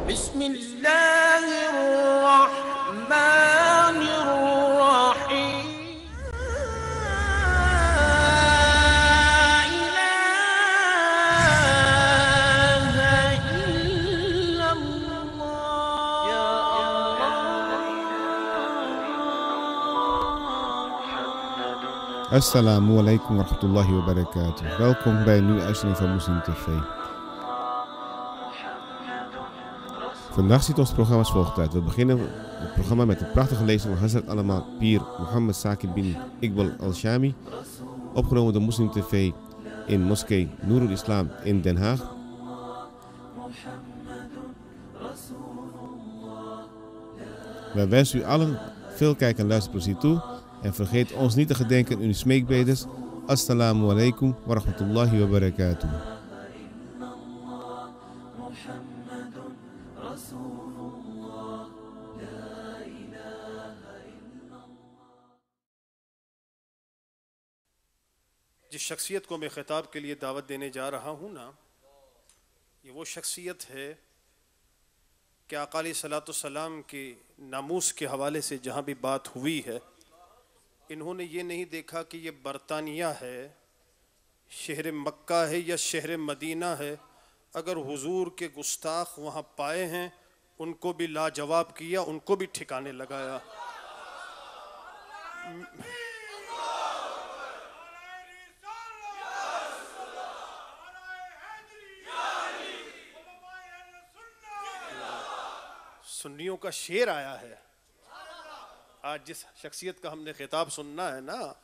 बिस्मिल्लाहिर्रहमानिर्रहीम। Assalamu alaikum wa rahmatullahi wa barakatuh. Welkom bij een nieuwe uitzending van Muslim TV. Vandaag ziet ons programma als volgt uit. We beginnen het programma met een prachtige lezing van Hazrat Allama Pir Mohammed Saqib bin Iqbal al-Shami, opgenomen door Muslim TV in moskee Noorul Islam in Den Haag. Wij wensen u allen veel kijk- en luisterplezier toe. En vergeet ons niet te gedenken in uw smeekbedes. Assalamu alaikum wa rahmatullahi wa barakatuh. जिस शख्सियत को मैं खिताब के लिए दावत देने जा रहा हूँ ना, ये वो शख्सियत है कि आका अलैहिस्सलाम के नामूस के हवाले से जहाँ भी बात हुई है, इन्होंने ये नहीं देखा कि ये बरतानिया है, शहर मक्का है या शहर मदीना है। अगर हुजूर के गुस्ताख वहाँ पाए हैं, उनको भी लाजवाब किया, उनको भी ठिकाने लगाया। सुन्नियों का शेर आया है। आज जिस शख्सियत का हमने खिताब सुनना है ना,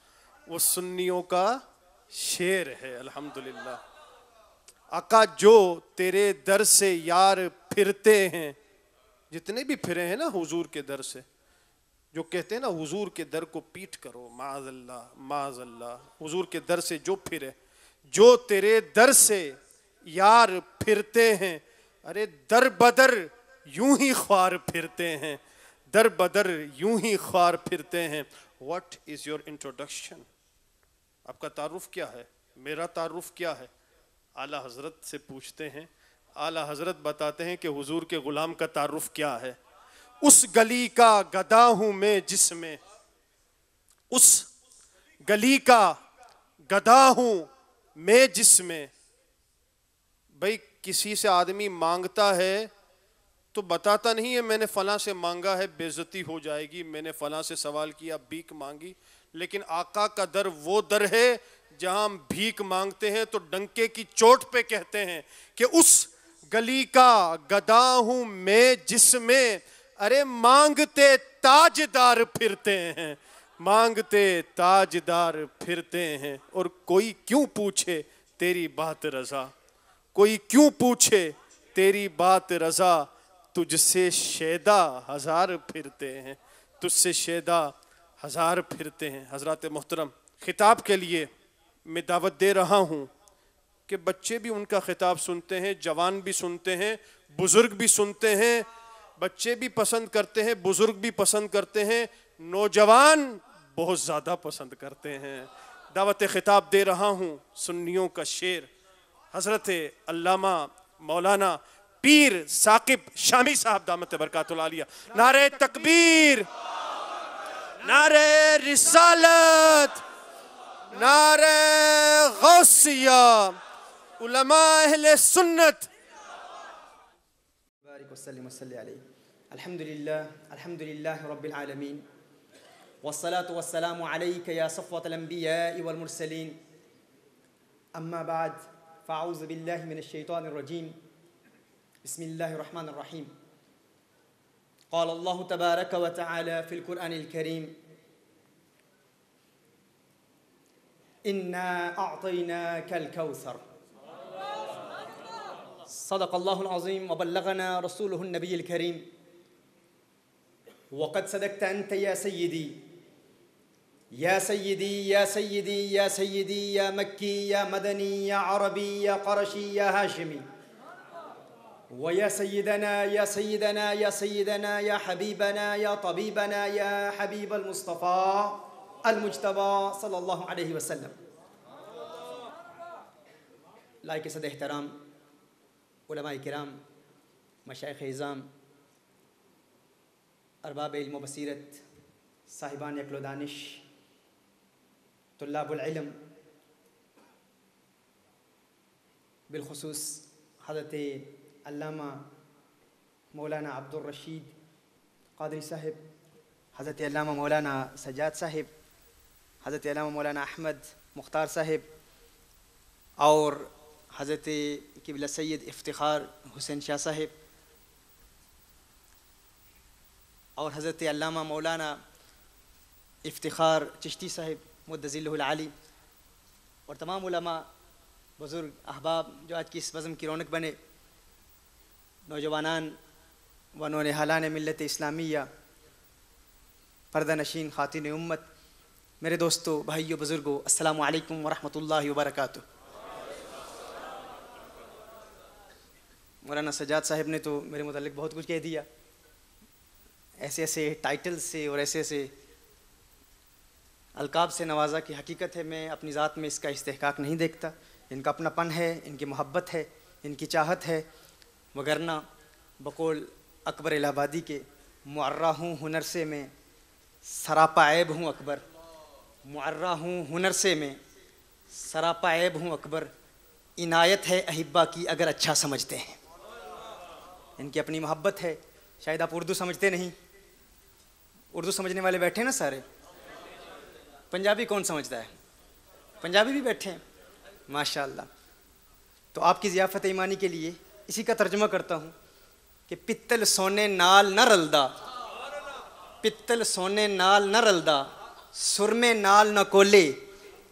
वो सुन्नियों का शेर है। अल्हम्दुलिल्लाह। आका जो तेरे दर से यार फिरते हैं, जितने भी फिरे हैं ना हुजूर के दर से, जो कहते हैं ना हुजूर के दर को पीठ करो, माज़अल्लाह माज़अल्लाह, हुजूर के दर से जो फिरे, जो तेरे दर से यार फिरते हैं, अरे दर बदर यूं ही ख्वार फिरते हैं, दर बदर यूं ही ख्वार फिरते हैं। What is your introduction? आपका तारुफ क्या है? मेरा तारुफ क्या है? आला हजरत से पूछते हैं। आला हजरत बताते हैं कि हुजूर के गुलाम का तारुफ क्या है। उस गली का गदा हूं मैं जिसमें, उस गली का गदा हूं मैं जिसमें। भाई किसी से आदमी मांगता है तो बताता नहीं है मैंने फलां से मांगा है, बेइज्जती हो जाएगी, मैंने फलां से सवाल किया, भीख मांगी। लेकिन आका का दर वो दर है जहां हम भीख मांगते हैं तो डंके की चोट पे कहते हैं कि उस गली का गदा हूं मैं जिसमें, अरे मांगते ताजदार फिरते हैं, मांगते ताजदार फिरते हैं। और कोई क्यों पूछे तेरी बात रजा, कोई क्यों पूछे तेरी बात रजा, तुझसे शैदा हजार फिरते हैं, तुझसे शैदा हजार फिरते हैं। हजरत मोहतरम, खिताब के लिए मैं दावत दे रहा हूँ कि बच्चे भी उनका खिताब सुनते हैं, जवान भी सुनते हैं, बुजुर्ग भी सुनते हैं। बच्चे भी पसंद करते हैं, बुजुर्ग भी पसंद करते हैं, नौजवान बहुत ज़्यादा पसंद करते हैं। दावत खिताब दे रहा हूँ सुन्नियों का शेर, हजरत अल्लामा मौलाना पीर साकिब शामी साहब दामत बरकातुल आलिया। नारे तकबीर, नारे रिसालत, नारे गौसिया, उलमा अहले सुन्नत। बारिक वसल्लिम वसल्लि अलैहि। अल्हम्दुलिल्लाह रब्बिल आलमीन, वस्सलातु वस्सलामु अलैका या सफ़वतल अंबिया'i वल मुरसलीन, अम्मा बाद, फ़अऊज़ु बिल्लाहि मिनश शैतानिर रजीम, बिस्मिल्लाहिर रहमानिर रहीम। क़ाल अल्लाहु तबारक व तआला फ़िल क़ुरआनिल करीम, इन्ना अअतैनाकल कौसर। सदक़ल्लाहुल अज़ीम व बल्लगना रसूलुहुन नबिय्युल करीम। वक़द सदक़्ता अंत या सय्यदी, या सय्यदी या सय्यदी या सय्यदी, या मक्की या मदनी या अरबी या क़रशी या हाशिमी, व या सय्यदना या सय्यदना या सय्यदना या हबीबना या तबीबना या हबीबल मुस्तफ़ा अल मुज्तबा सल्लल्लाहु अलैहि वसल्लम। लायक सद एहतराम उलमाए किराम, मशाइख़ इज़ाम, अरबाब इल्म व बसीरत, साहिबान अक्ल व दानिश, तुल्लाबुल इल्म, बिलखुसूस हज़रत अल्लामा मौलाना अब्दुल रशीद क़ादरी साहिब, हज़रत अल्लामा मौलाना सज्जाद साहिब, हज़रत अल्लामा मौलाना अहमद मुख्तार साहिब और हज़रत क़िबला सैयद इफ्तिखार हुसैन शाह साहिब और हज़रत अल्लामा मौलाना इफ्तिखार चिश्ती साहिब मुद्दज़िल्लुहुल आली और तमाम उलमा, बुज़ुर्ग, अहबाब जो आज की इस बज़म की रौनक बने, नौजवानान व नौनिहालान मिल्लत इस्लामिया, पर्दा नशीन ख़ातिन उम्मत, मेरे दोस्तों, भाइयों, बुज़ुर्गों, अस्सलामु अलैकुम व रहमतुल्लाहि व बरकातुहू। मौलाना सज्जाद साहिब ने तो मेरे मुताल्लिक़ बहुत कुछ कह दिया। ऐसे ऐसे टाइटल से और ऐसे ऐसे अलकाब से नवाजा की हकीकत है, मैं अपनी ज़ात में इसका इस्तेहकाक नहीं देखता। इनका अपनापन है, इनकी मोहब्बत है, इनकी चाहत है, वगरना बकौल अकबर इलाहाबादी के मुअर्रा हूँ हुनर से मैं सरापा ऐब हूँ अकबर, मुअर्रा हूँ हुनर से मैं सरापा ऐब हूँ अकबर, इनायत है अहिब्बा की अगर अच्छा समझते हैं। इनकी अपनी मोहब्बत है। शायद आप उर्दू समझते नहीं, उर्दू समझने वाले बैठे हैं ना सारे। पंजाबी कौन समझता है? पंजाबी भी बैठे हैं, माशाअल्लाह। तो आपकी ज़ियाफ़त ईमानी के लिए इसी का तर्जुमा करता हूँ कि पित्तल सोने नाल न रलदा, पित्तल सोने नाल न रलदा, सुरमे नाल न कोले,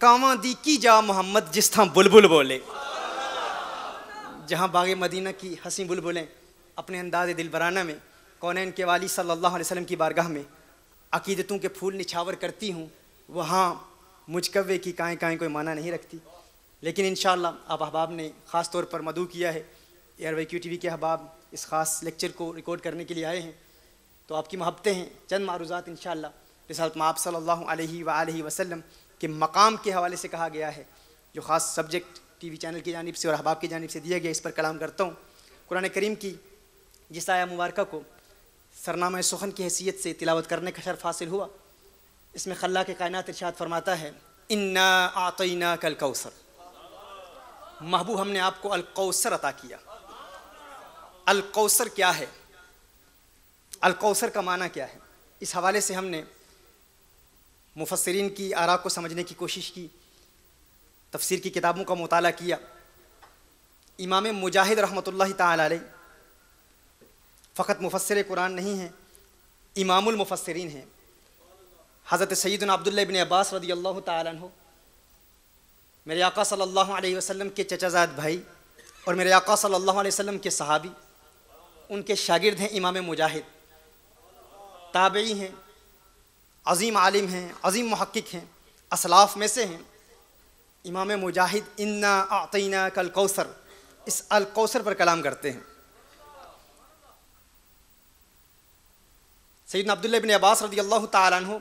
कावां दी की जा मोहम्मद जिस थां बुलबुल बोले। जहाँ बाग़े मदीना की हंसी बुलबुलें अपने अंदाज़ दिलबराना में कौनैन के वाली सल्लल्लाहु अलैहि वसल्लम की बारगाह में अकीदतों के फूल निछावर करती हूँ, वहाँ मुझ कव्वे की काएँ काएँ कोई माना नहीं रखती। लेकिन इंशाअल्लाह आप अहबाब ने ख़ास तौर पर मदऊ किया है, ARYQ TV के अहबाब इस ख़ास लेक्चर को रिकॉर्ड करने के लिए आए हैं, तो आपकी मोहब्बतें हैं। चंद मारूज़ात इंशाअल्लाह रिसालत मआब सल्लल्लाहु अलैहि वसल्लम के मकाम के हवाले से कहा गया है, जो ख़ास सब्जेक्ट TV चैनल की जानिब से और अहबाब की जानिब से दिया गया, इस पर कलाम करता हूँ। कुरान करीम की जिस आया मुबारका को सरनामा सुखन की हैसियत से तिलावत करने का शर्फ हासिल हुआ, इसमें खल्ला के कायनात इरशाद फरमाता है, इन्ना आतैना कल कौसर, महबूब हमने आपको अल कौसर अता किया। अल कौसर क्या है? अल कौसर का माना क्या है? इस हवाले से हमने मुफस्सिरीन की आरा को समझने की कोशिश की, तफसीर की किताबों का मुताला किया। इमाम मुजाहिद रहमतुल्लाहि ताला अलैह फ़कत मुफस्सिर कुरान नहीं हैं, इमामुल मुफस्सिरीन हैं। हज़रत सैयदना अब्दुल्लाह इब्न अब्बास रज़ियल्लाहु ताला अन्हु मेरे आका सल्लल्लाहु अलैहि वसल्लम के चचाज़ाद भाई और मेरे आका सल्लल्लाहु अलैहि वसल्लम के सहाबी, उनके शागिर्द हैं इमाम मुजाहिद। ताबई हैं, अज़ीम आलिम हैं, अज़ीम मुहक्किक हैं, असलाफ़ में से हैं। इमाम मुजाहिद इन्ना आतैना कल कौसर, इस अल कौसर पर कलाम करते हैं। सैयदना अब्दुल्लाह इब्न अब्बास रज़ियल्लाहु ताला अन्हु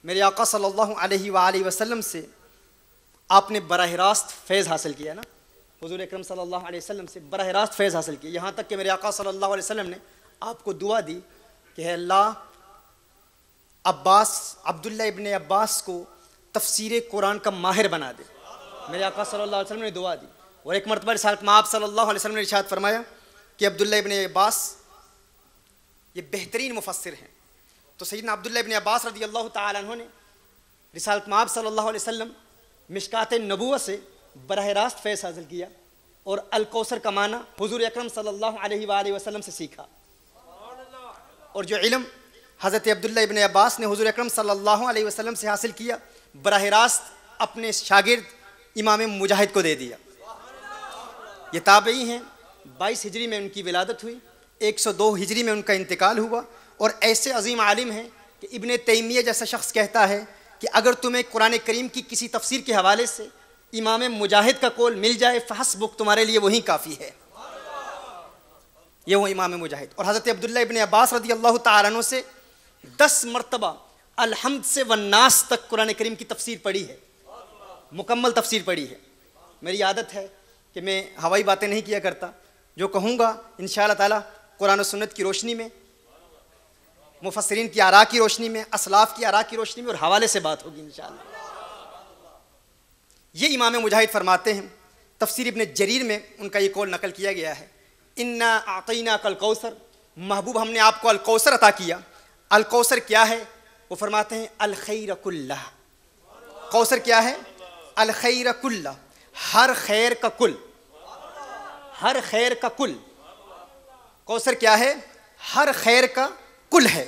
मेरे आका सल्लल्लाहु अलैहि वसल्लम से आपने बराह रास्त फैज़ हासिल किया ना, हुज़ूर अकरम सल्लल्लाहु अलैहि वसल्लम से बराह रास्त फैज़ हासिल किया। यहाँ तक कि मेरे आका सल्लल्लाहु अलैहि वसल्लम ने आपको दुआ दी कि है अल्लाह अब्दुल्लाह इब्न अब्बास को तफसीर कुरान का माहिर बना दे। मेरे आका सल्लल्लाहु अलैहि वसल्लम ने दुआ दी। और एक मरतबा रिसालत मआब सल्लल्लाहु अलैहि वसल्लम ने इरशाद फरमाया कि अब्दुल्लाह इब्न अब्बास ये बेहतरीन मुफस्सिर हैं। तो सैयदना अब्दुल्लाह इब्न अब्बास रज़ियल्लाहु ताला अन्हु ने रिसालत मआब सल्लल्लाहु अलैहि वसल्लम मिशकात नबुव्वत से बराह रास्त फैज़ हासिल किया और अल कौसर का माना हुज़ूर अकरम सल्लल्लाहु अलैहि वसल्लम से सीखा। और जो इल्म हज़रत अब्दुल्लाह इब्न अब्बास ने हुज़ूर अकरम सल्लल्लाहु अलैहि वसल्लम से हासिल किया, बराह रास्त अपने शागिर्द इमाम मुजाहिद को दे दिया। ये ताबई हैं, 22 हिजरी में उनकी विलादत हुई, 102 हिजरी में उनका इंतकाल हुआ। और ऐसे अजीम आलिम हैं कि इब्न तैमिया जैसा शख्स कहता है कि अगर तुम्हें कुरान करीम की किसी तफसीर के हवाले से इमाम मुजाहिद का कौल मिल जाए फहस्बुक, तुम्हारे लिए वही काफ़ी है। ये वो इमाम मुजाहिद। और हज़रत अब्दुल्लाह इब्न अब्बास रज़ियल्लाहु ताला अन्हु से 10 मरतबा अलहम्द से वन्नास तक कुरान करीम की तफसीर पढ़ी है, मुकम्मल तफसीर पढ़ी है। मेरी आदत है कि मैं हवाई बातें नहीं किया करता, जो कहूँगा इंशाअल्लाह ताला कुरान और सुन्नत की रोशनी में, मुफस्सिरीन की आरा की रोशनी में, असलाफ की आरा की रोशनी में और हवाले से बात होगी इंशाअल्लाह। ये इमाम मुजाहिद फरमाते हैं, तफसीर इब्न जरीर में उनका ये कौल नकल किया गया है, इन्ना आतईना कल कौसर, महबूब हमने आपको अल कौसर अता किया। अल कौसर क्या है? वो फरमाते हैं अल खैर कुल्ला। कौसर क्या है? अल खैर कुल्ला, हर खैर का कुल, हर खैर का कुल। कौसर क्या है? हर खैर का कुल है,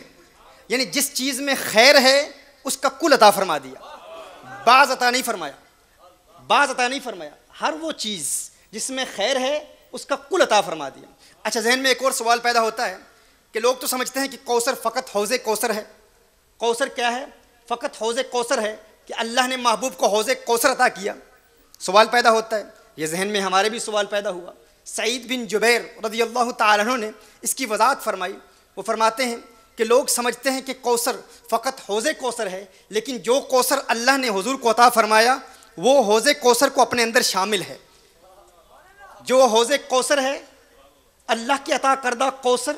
यानी जिस चीज़ में खैर है उसका कुल अता फरमा दिया, बाज़ अता नहीं फरमाया, बाज़ अता नहीं फरमाया, हर वो चीज़ जिसमें खैर है उसका कुल अता फरमा दिया। अच्छा, जहन में एक और सवाल पैदा होता है कि लोग तो समझते हैं कि कौसर फ़कत हौज़े कौसर है। कौसर क्या है? फ़कत हौज़े कौसर है कि अल्लाह ने महबूब को हौज़े कौसर अता किया। सवाल पैदा होता है, ये जहन में हमारे भी सवाल पैदा हुआ। सईद बिन जुबैर रज़ियल्लाहु ताला अन्हु ने इसकी वज़ाहत फरमाई। वो फरमाते हैं कि लोग समझते हैं कि कौसर फ़कत हौज़े कौसर है, लेकिन जो कौसर अल्लाह ने हुज़ूर को अता फरमाया वो हौज़े कौसर को अपने अंदर शामिल है। जो हौज़े कौसर है, अल्लाह की अता करदा कौसर,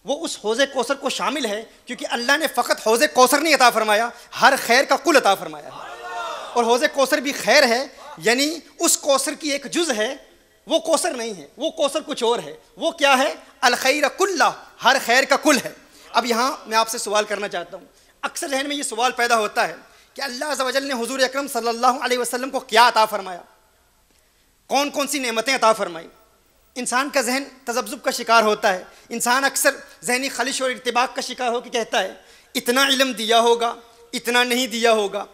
वो उस हौज़े कौसर को शामिल है, क्योंकि अल्लाह ने फ़कत हौज़े कौसर नहीं अता फरमाया, हर खैर का कुल अता फरमाया है। और हौज़े कौसर भी खैर है, यानी उस कौसर की एक जुज़ है, वो कौसर नहीं है, वो कौसर कुछ और है। वो क्या है? अल खैर कुल्ला, हर खैर का कुल है। अब यहाँ मैं आपसे सवाल करना चाहता हूँ, अक्सर जहन में ये सवाल पैदा होता है कि अल्लाह अज़्ज़ व जल ने हुज़ूर अकरम सल्लल्लाहु अलैहि वसल्लम को क्या अता फरमाया, कौन कौन सी नेमतें अता फरमाई। इंसान का जहन तज़ब्ज़ुब का शिकार होता है। इंसान अक्सर जहनी खलिश और इर्तिबाक का शिकार होकर कहता है इतना इल्म दिया होगा, इतना नहीं दिया होगा।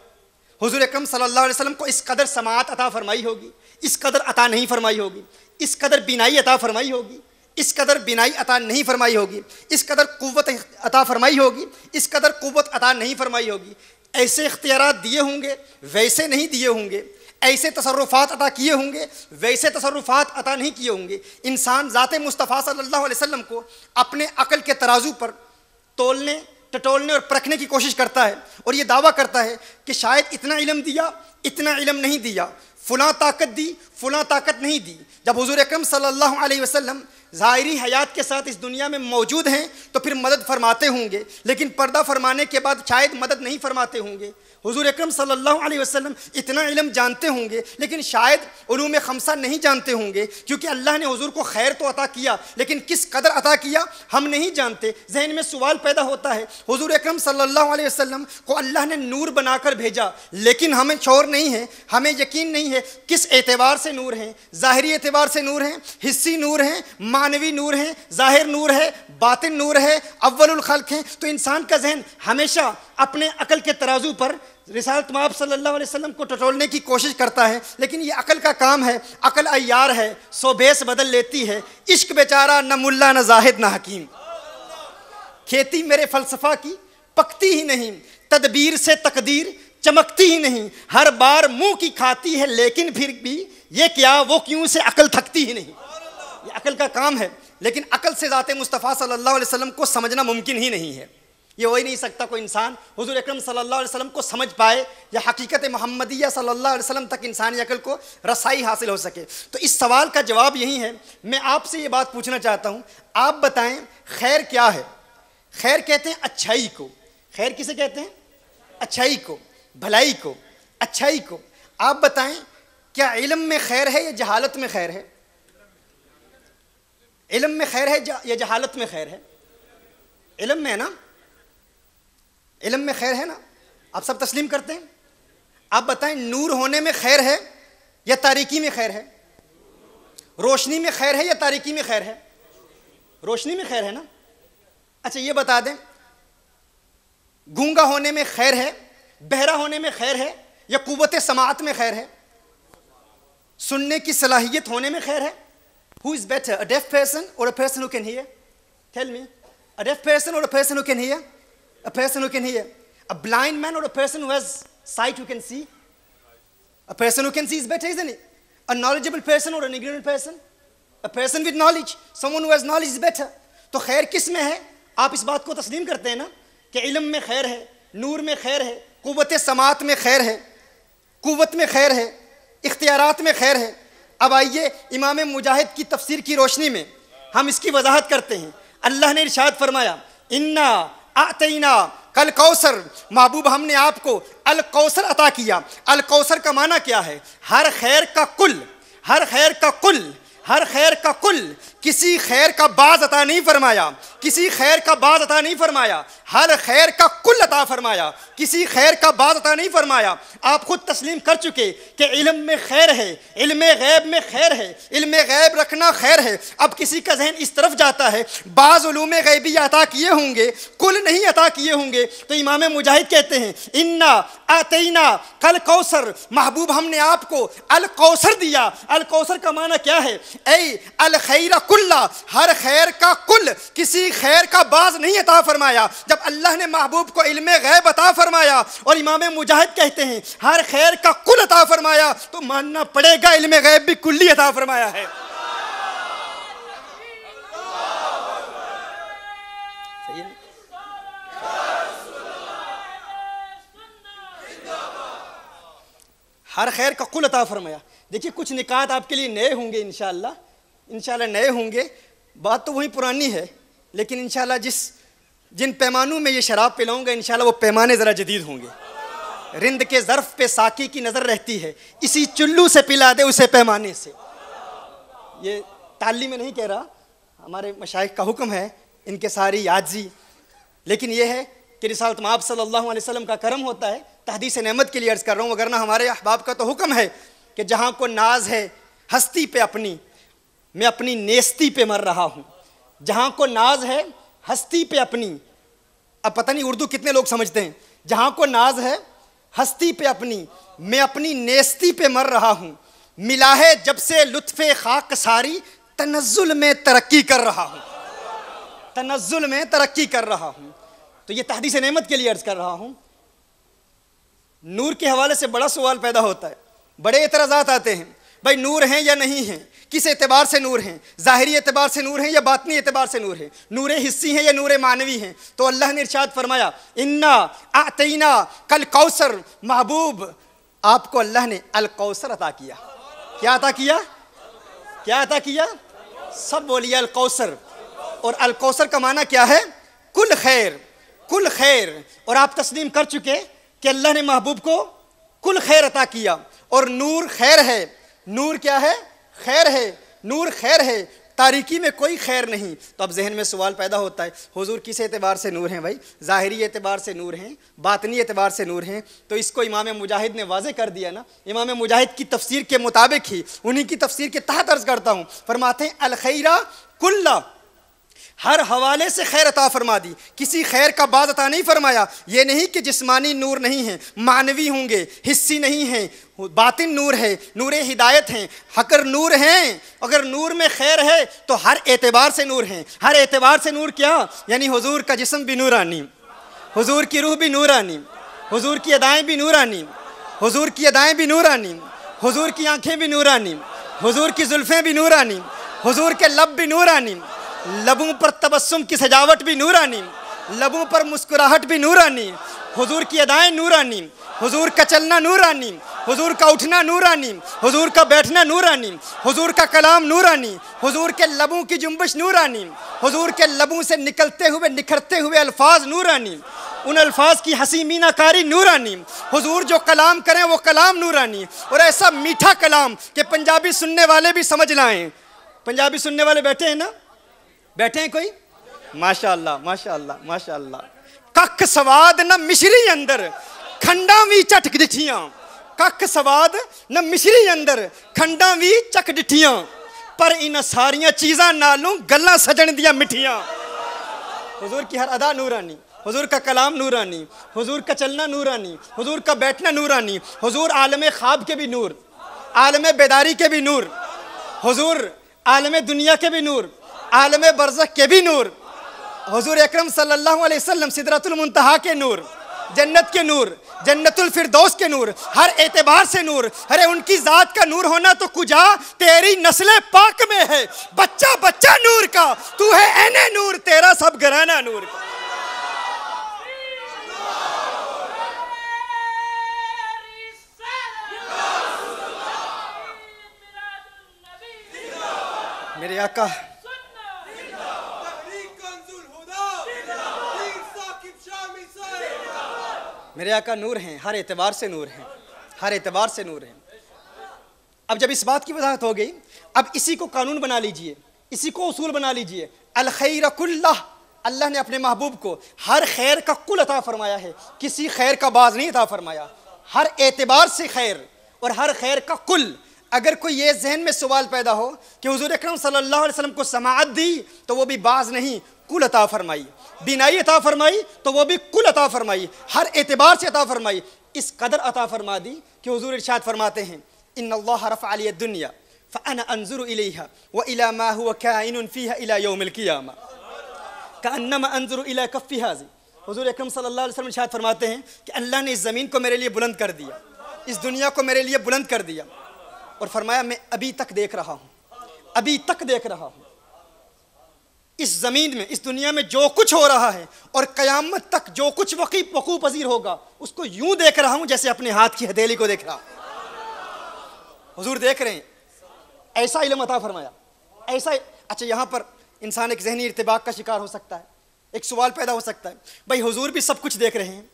हुज़ूर अकरम सल्लल्लाहु अलैहि वसल्लम को इस कदर समाअत अता फरमाई होगी, इस कदर अता नहीं फरमाई होगी, इस कदर बिनाई अता फरमाई होगी, इस कदर बिनाई अता नहीं फरमाई होगी, इस कदर कुव्वत अता फरमाई होगी, इस कदर कुव्वत अता नहीं फरमाई होगी। ऐसे इख्तियारात दिए होंगे, वैसे नहीं दिए होंगे, ऐसे तसर्रुफ़ात अता किए होंगे, वैसे तसर्रुफ़ात अता नहीं किए होंगे। इंसान ज़ाते मुस्तफ़ा सल्लल्लाहु अलैहि वसल्लम को अपने अक़ल के तराजू पर तोलने, टटोलने और परखने की कोशिश करता है और ये दावा करता है कि शायद इतना इल्म दिया, इतना इल्म नहीं दिया, फ़ुलां ताकत दी, फ़ुलां ताकत नहीं दी। जब हुज़ूर अकरम सल्लल्लाहु अलैहि वसल्लम ज़ाहिरी हयात के साथ इस दुनिया में मौजूद हैं तो फिर मदद फरमाते होंगे, लेकिन पर्दा फरमाने के बाद शायद मदद नहीं फरमाते होंगे। हुज़ूर अकरम सल्लल्लाहु अलैहि वसल्लम इतना इल्म जानते होंगे, लेकिन शायद उलूम खमसा नहीं जानते होंगे, क्योंकि अल्लाह ने हुज़ूर को खैर तो अता किया, लेकिन किस कदर अता किया हम नहीं जानते। जहन में सवाल पैदा होता है, हुज़ूर अकरम सल्लल्लाहु अलैहि वसल्लम को अल्लाह ने नूर बनाकर भेजा, लेकिन हमें शौर नहीं है, हमें यकीन नहीं है किस एतबार से नूर हैं। ज़ाहिरी एतबार से नूर हैं, हिस्सी नूर हैं, मानवी नूर हैं, ज़ाहिर नूर है, बातिन नूर है, अव्वलुल खल्क हैं। तो इंसान का जहन हमेशा अपने अकल के तराजू पर रिसालत माब सल्लल्लाहु अलैहि वसल्लम को टटोलने की कोशिश करता है, लेकिन ये अकल का काम है, अकल अय्यार है, सो भेस बदल लेती है। इश्क बेचारा न मुल्ला न जाहिद न हकीम, खेती मेरे फ़लसफ़ा की पकती ही नहीं, तदबीर से तकदीर चमकती ही नहीं, हर बार मुंह की खाती है लेकिन फिर भी ये क्या वो क्यों से अकल थकती ही नहीं। ये अकल का काम है, लेकिन अकल से ज़ाते मुस्तफ़ा सल्लल्लाहु अलैहि वसल्लम को समझना मुमकिन ही नहीं है। ये हो ही नहीं सकता कोई इंसान हुज़ूर अकरम सल्लल्लाहु अलैहि वसल्लम को समझ पाए या हकीकत मोहम्मदिया सल्लल्लाहु अलैहि वसल्लम तक इंसानी अकल को रसाई हासिल हो सके। तो इस सवाल का जवाब यही है। मैं आपसे ये बात पूछना चाहता हूँ, आप बताएं खैर क्या है? खैर कहते हैं अच्छाई को। खैर किसे कहते हैं? अच्छाई को, भलाई को, अच्छाई को। आप बताएं क्या इल्म में खैर है या जहालत में खैर है? इल्म में खैर है या जहालत में खैर है? इल्म में है ना, इल्म में खैर है ना, आप सब तस्लीम करते हैं। आप बताएं नूर होने में खैर है या तारीकी में खैर है? रोशनी में खैर है या तारीकी में खैर है? रोशनी में खैर है ना। अच्छा ये बता दें, गूंगा होने में खैर है, बहरा होने में खैर है या कुव्वत समाअत में खैर है? सुनने की सलाहियत होने में खैर है? Who is better, a deaf person or a person who can hear? Tell me, a deaf person or a person who can hear? A person who can hear. A blind man or a person who has sight who can see? A person who can see is better, isn't it? A knowledgeable person or an ignorant person? A person with knowledge, someone who has knowledge is better. तो खैर किस में है? आप इस बात को तस्लीम करते हैं ना कि इल्म में खैर है, नूर में खैर है, कुव्वत समाअत में खैर है, कुव्वत में खैर है, इख्तियारात में खैर है। अब आइए इमाम मुजाहिद की तफसीर की रोशनी में हम इसकी वजाहत करते हैं। अल्लाह ने इरशाद फरमाया, इन्ना आतैना कल कौसर, महबूब हमने आपको अल कौसर अता किया। अल कौसर का माना क्या है? हर खैर का कुल, हर खैर का कुल, हर खैर का कुल। किसी खैर का बाज अता नहीं फरमाया, किसी खैर का बाज अता नहीं फरमाया, हर खैर का कुल अता फरमाया, किसी खैर का बाज अता नहीं फरमाया। आप खुद तस्लीम कर चुके कि इल्म में खैर है, इल्म गैब में खैर है, इल्म गैब रखना खैर है। अब किसी का जहन इस तरफ जाता है, बाज उलूम गैबी अता किए होंगे, कुल नहीं अता किए होंगे, तो इमाम मुजाहिद कहते हैं, इन्ना आतैना कल कौसर, महबूब हमने आपको अल कौसर दिया। अल कौसर का माना क्या है? ऐ अल खैर कुल्ला, हर खैर का कुल, किसी खैर का बाज नहीं अता फरमाया। जब अल्लाह ने महबूब को इल्मे गैब अता फरमाया और इमाम मुजाहिद कहते हैं हर खैर का कुल अता फरमाया, तो मानना पड़ेगा इल्मे गैब भी कुल्ली अता फरमाया है। सही है? हर खैर का कुल अता फरमाया। देखिए कुछ निकात आपके लिए नए होंगे इंशाअल्लाह, इंशाअल्लाह नए होंगे। बात तो वही पुरानी है, लेकिन इंशाअल्लाह जिन पैमानों में ये शराब पिलाऊंगा इंशाअल्लाह वो पैमाने ज़रा जदीद होंगे। रिंद के ज़र्फ़ पे साकी की नज़र रहती है, इसी चुल्लू से पिला दे उसे पैमाने से। ये ताली में नहीं कह रहा, हमारे मशाइख का हुक्म है, इनके सारी याजी। लेकिन ये है कि रिसालत माब सल्लल्लाहु अलैहि वसल्लम का करम होता है। तहदीस नेमत के लिए अर्ज़ कर रहा हूँ, वगरना हमारे अहबाब का तो हुक्म है कि जहाँ को नाज है हस्ती पे अपनी, मैं अपनी नेस्ती पे मर रहा हूँ। जहाँ को नाज है हस्ती पे अपनी, अब पता नहीं उर्दू कितने लोग समझते हैं। जहाँ को नाज है हस्ती पे अपनी, मैं अपनी नेस्ती पे मर रहा हूँ। मिला है जब से लुत्फ़े खाक सारी, तनज़्ज़ुल में तरक्की कर रहा हूँ, तनज़्ज़ुल में तरक्की कर रहा हूँ। तो ये तहदीस नेमत के लिए अर्ज़ कर रहा हूँ। नूर के हवाले से बड़ा सवाल पैदा होता है, बड़े एतराज़ात आते हैं, भाई नूर हैं या नहीं हैं, किस एतबार से नूर हैं, ज़ाहिरी एतबार से नूर हैं या बातनी एतबार से नूर हैं, नूर हिस्सी हैं या नूर मानवी हैं। तो अल्लाह ने इरशाद फरमाया, इन्ना आतैना कल कौसर, महबूब आपको अल्लाह ने अल कौसर अता किया। क्या अता किया? क्या अता किया? सब बोलिए अल कौसर। और अल कौसर का माना क्या है? कुल खैर, कुल खैर। और आप तस्लीम कर चुके कि अल्लाह ने महबूब को कुल खैर अता किया। और नूर खैर है, नूर क्या है? खैर है, नूर खैर है, तारीकी में कोई खैर नहीं। तो अब जहन में सवाल पैदा होता है, हुजूर किस एतबार से नूर हैं? भाई ज़ाहिरी एतबार से नूर हैं, बातनी एतबार से नूर हैं। तो इसको इमाम मुजाहिद ने वाज़े कर दिया ना। इमाम मुजाहिद की तफसीर के मुताबिक ही, उन्हीं की तफसीर के तहत अर्ज़ करता हूँ, फरमाते हैं अल खैरा कुल्ला, हर हवाले से खैर अता फरमा दी, किसी खैर का बाज अता नहीं फरमाया। ये नहीं कि जिस्मानी नूर नहीं है, मानवी होंगे, हिस्सी नहीं है, बातिन नूर है, नूर हिदायत हैं। अगर नूर हैं, अगर नूर में खैर है तो हर एतबार से नूर हैं। हर एतबार से नूर क्या? यानी हुजूर का जिस्म भी नूरानी, हुजूर की रूह भी नूरानी, हुजूर की अदाएँ भी नूरानी, हुजूर की अदाएँ भी नूरानी, हुजूर की आँखें भी नूरानी, हुजूर की जुल्फ़ें भी नूरानी, हुजूर के लब भी नूरानी, लबों पर तबस्सुम की सजावट भी नूरानी, लबों पर मुस्कुराहट भी नूरानी, हुजूर की अदाएं नूरानी, हुजूर का चलना नूरानी, हुजूर का उठना नूरानी, हुजूर का बैठना नूरानी, हुजूर का कलाम नूरानी, हुजूर के लबों की जुम्बिश नूरानी, हुजूर के लबों से निकलते हुए निखरते हुए अल्फाज नूरानी, उन अल्फाज की हंसी मीनाकारी नूरानी, हुजूर जो कलाम करें वो कलाम नूरानी। और ऐसा मीठा कलाम कि पंजाबी सुनने वाले भी समझ लाएं। पंजाबी सुनने वाले बैठे हैं ना? बैठे हैं कोई? माशाअल्लाह माशाअल्लाह माशाअल्लाह। कख सवाद न मिश्री अंदर, खंडा भी चटक डिठियां। कख सवाद न मिश्री अंदर, खंडा भी चक डिठियां। पर इन सारियां चीज़ां नालों गल्लां सजन दियां मिठियां। हुजूर की हर अदा नूरानी, हुजूर का कलाम नूरानी, हुजूर का चलना नूरानी, हुजूर का बैठना नूरानी, हुजूर आलम ख्वाब के भी नूर, आलम बेदारी के भी नूर, हुजूर आलम दुनिया के भी नूर, आलम बरज़ख के भी नूर, हुजूर अकरम सल्लल्लाहु अलैहि वसल्लम सिदरतुल मुंतहा के नूर, जन्नत के नूर, जन्नतुल फिरदौस के नूर, हर एतबार से नूर। अरे उनकी ज़ात का नूर होना तो कुजा तेरी नस्ल पाक में है। बच्चा बच्चा नूर का, तू है ऐने नूर, तेरा सब घराना नूर का। मेरे आका मेरे आका नूर हैं, हर एतबार से नूर हैं, हर एतबार से नूर हैं। अब जब इस बात की वजाहत हो गई, अब इसी को कानून बना लीजिए, इसी को उसूल बना लीजिए। अल खैर कुल्लाह, अल्लाह ने अपने महबूब को हर खैर का कुल अता फरमाया है, किसी खैर का बाज नहीं अता फरमाया, हर एतबार से खैर और हर खैर का कुल। अगर कोई ये जहन में सवाल पैदा हो कि हुजूर अकरम सल्लल्लाहु अलैहि वसल्लम को समाअत दी तो वो भी बाज नहीं कुल अता फरमाई, बिनाई अता फरमाई तो वो भी कुल अता फरमाई, हर एतबार से अता फरमाई। इस कदर अता फरमा दी कि हुजूर इरशाद फरमाते हैं, इन्नल्लाह रफ़अ लिय दुनिया फ़अना अंज़ुरु इलैहा व इला मा हुवा काइनुन फ़ीहा इला यौमिल क़ियामा कअन्नमा अंज़ुरु इला कफ़्फ़ि हाज़ी। हुजूर अकरम सल्लल्लाहु अलैहि वसल्लम इरशाद फरमाते हैं कि अल्लाह ने इस ज़मीन को मेरे लिए बुलंद कर दिया, इस दुनिया को मेरे लिए बुलंद कर दिया, और फरमाया मैं अभी तक देख रहा हूँ, अभी तक देख रहा हूँ इस ज़मीन में, इस दुनिया में जो कुछ हो रहा है और क़यामत तक जो कुछ वक़ूफ़ पज़ीर होगा उसको यूं देख रहा हूँ जैसे अपने हाथ की हथेली को देख रहा हूँ। हुजूर देख रहे हैं, ऐसा इल्म अता फरमाया, ऐसा। अच्छा, यहाँ पर इंसान एक ज़हनी इर्तिबाक का शिकार हो सकता है, एक सवाल पैदा हो सकता है, भाई हुजूर भी सब कुछ देख रहे हैं,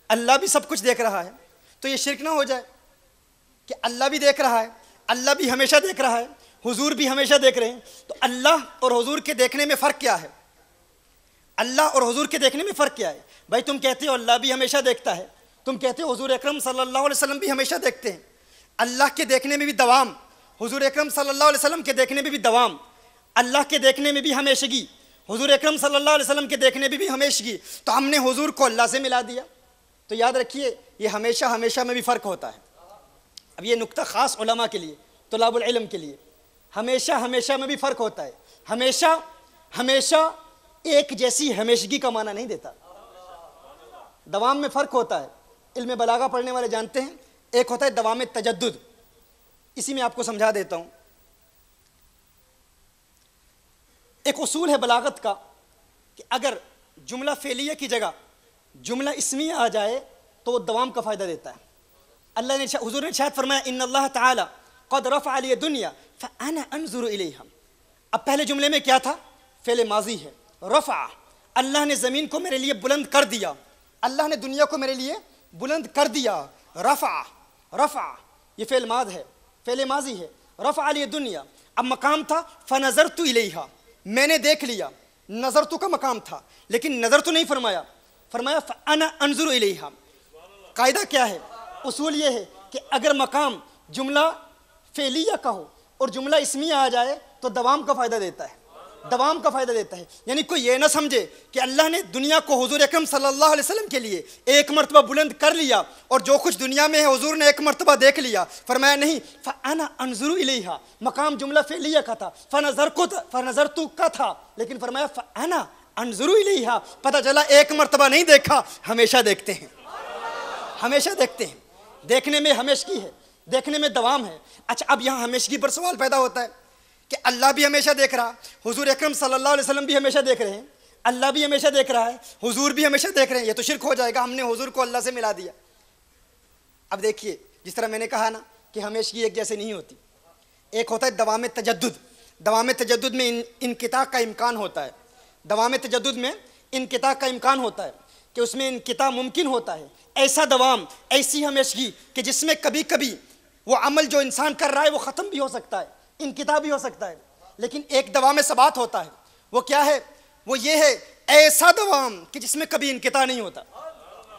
अल्लाह भी सब कुछ देख रहा है, तो ये शिर्क ना हो जाए कि अल्लाह भी देख रहा है, अल्लाह भी हमेशा देख रहा है, हुजूर भी हमेशा देख रहे हैं, तो अल्लाह और हुजूर के देखने में फ़र्क क्या है? अल्लाह और हुजूर के देखने में फ़र्क क्या है? भाई तुम कहते हो अल्लाह भी हमेशा देखता है, तुम कहते हो हुजूर अकरम सल्लल्लाहु अलैहि वसल्लम भी हमेशा देखते हैं, अल्लाह के देखने में भी दवाम, हुजूर अकरम सल्लल्लाहु अलैहि वसल्लम के देखने में भी दवाम, अल्लाह के देखने में भी हमेशगी, हुजूर अकरम सल्लल्लाहु अलैहि वसल्लम के देखने में भी हमेशगी, तो हमने हुजूर को अल्लाह से मिला दिया। तो याद रखिए, ये हमेशा हमेशा में भी फ़र्क होता है। अब ये नुक्ता ख़ास उलमा के लिए, तुलाबुल इल्म के लिए, हमेशा हमेशा में भी फ़र्क होता है। हमेशा हमेशा एक जैसी हमेशगी का माना नहीं देता, दवाम में फ़र्क होता है। इल्म बलागा पढ़ने वाले जानते हैं, एक होता है दवाम तजद्दुद, इसी में आपको समझा देता हूँ। एक उसूल है बलागत का कि अगर जुमला फ़ेलिया की जगह जुमला इस्मिया आ जाए तो वो दवाम का फ़ायदा देता है। अल्लाह ने, हुजूर ने इरशाद फरमाया, इन्नल्लाह ताला क़द रफ़अ लिय दुनिया फ़अना अंज़ुरु इलैहा। अब पहले जुमले में क्या था? फ़ेल माज़ी है, रफ़अ, अल्लाह ने ज़मीन को मेरे लिए बुलंद कर दिया, अल्लाह ने दुनिया को मेरे लिए बुलंद कर दिया। रफ़अ, रफ़अ ये फ़ेल माज़ है, फ़ेल माज़ी है, रफ़अ लिय दुनिया। अब मकाम था फ़नज़रतु इलैहा, मैंने देख लिया, नज़रतु का मकाम था, लेकिन नज़र तो नहीं फरमाया, फरमाया फ़अना अंज़ुरु इलैहा। कायदा क्या है? उसूल ये है कि अगर मकाम जुमला फ़ेलिया का हो और जुमला इस्मिया आ जाए तो दवाम का फ़ायदा देता है, दवाम का फ़ायदा देता है। यानी कोई ये ना समझे कि अल्लाह ने दुनिया को हुजूर अकरम सल्लल्लाहु अलैहि वसल्लम के लिए एक मरतबा बुलंद कर लिया और जो कुछ दुनिया में है हुजूर ने एक मरतबा देख लिया। फरमाया नहीं, फ़अना अंज़ुरु इलैहा, मकाम जुमला फ़ेलिया का था, फ़नज़रतु का था, लेकिन फरमाया फ़अना अंज़ुरु इलैहा। पता चला एक मरतबा नहीं देखा, हमेशा देखते हैं, हमेशा देखते हैं। देखने में हमेशगी है, देखने में दवाम है। अच्छा, अब यहाँ हमेशगी पर सवाल पैदा होता है कि अल्लाह भी हमेशा देख रहा, हुजूर अकरम सल्लल्लाहु अलैहि वसल्लम भी हमेशा देख रहे हैं, अल्लाह भी हमेशा देख रहा है, हुजूर भी हमेशा देख रहे हैं, ये तो शिर्क हो जाएगा, हमने हुजूर को अल्लाह से मिला दिया। अब देखिए, जिस तरह मैंने कहा ना कि हमेशगी एक जैसे नहीं होती, एक होता है दवाम तजद्दुद, दवाम तजद्दुद में इनकिता का इम्कान होता है, दवाम तजद्दुद में इनकिता का इम्कान होता है कि उसमें इनकिता मुमकिन होता है। ऐसा दवाम, ऐसी हमेशगी कि जिसमें कभी कभी वो अमल जो इंसान कर रहा है वो ख़त्म भी हो सकता है, इनकिता भी हो सकता है, लेकिन एक दवाम सबात होता है। वो क्या है? वो ये है, ऐसा दवाम कि जिसमें कभी इनकिता नहीं होता,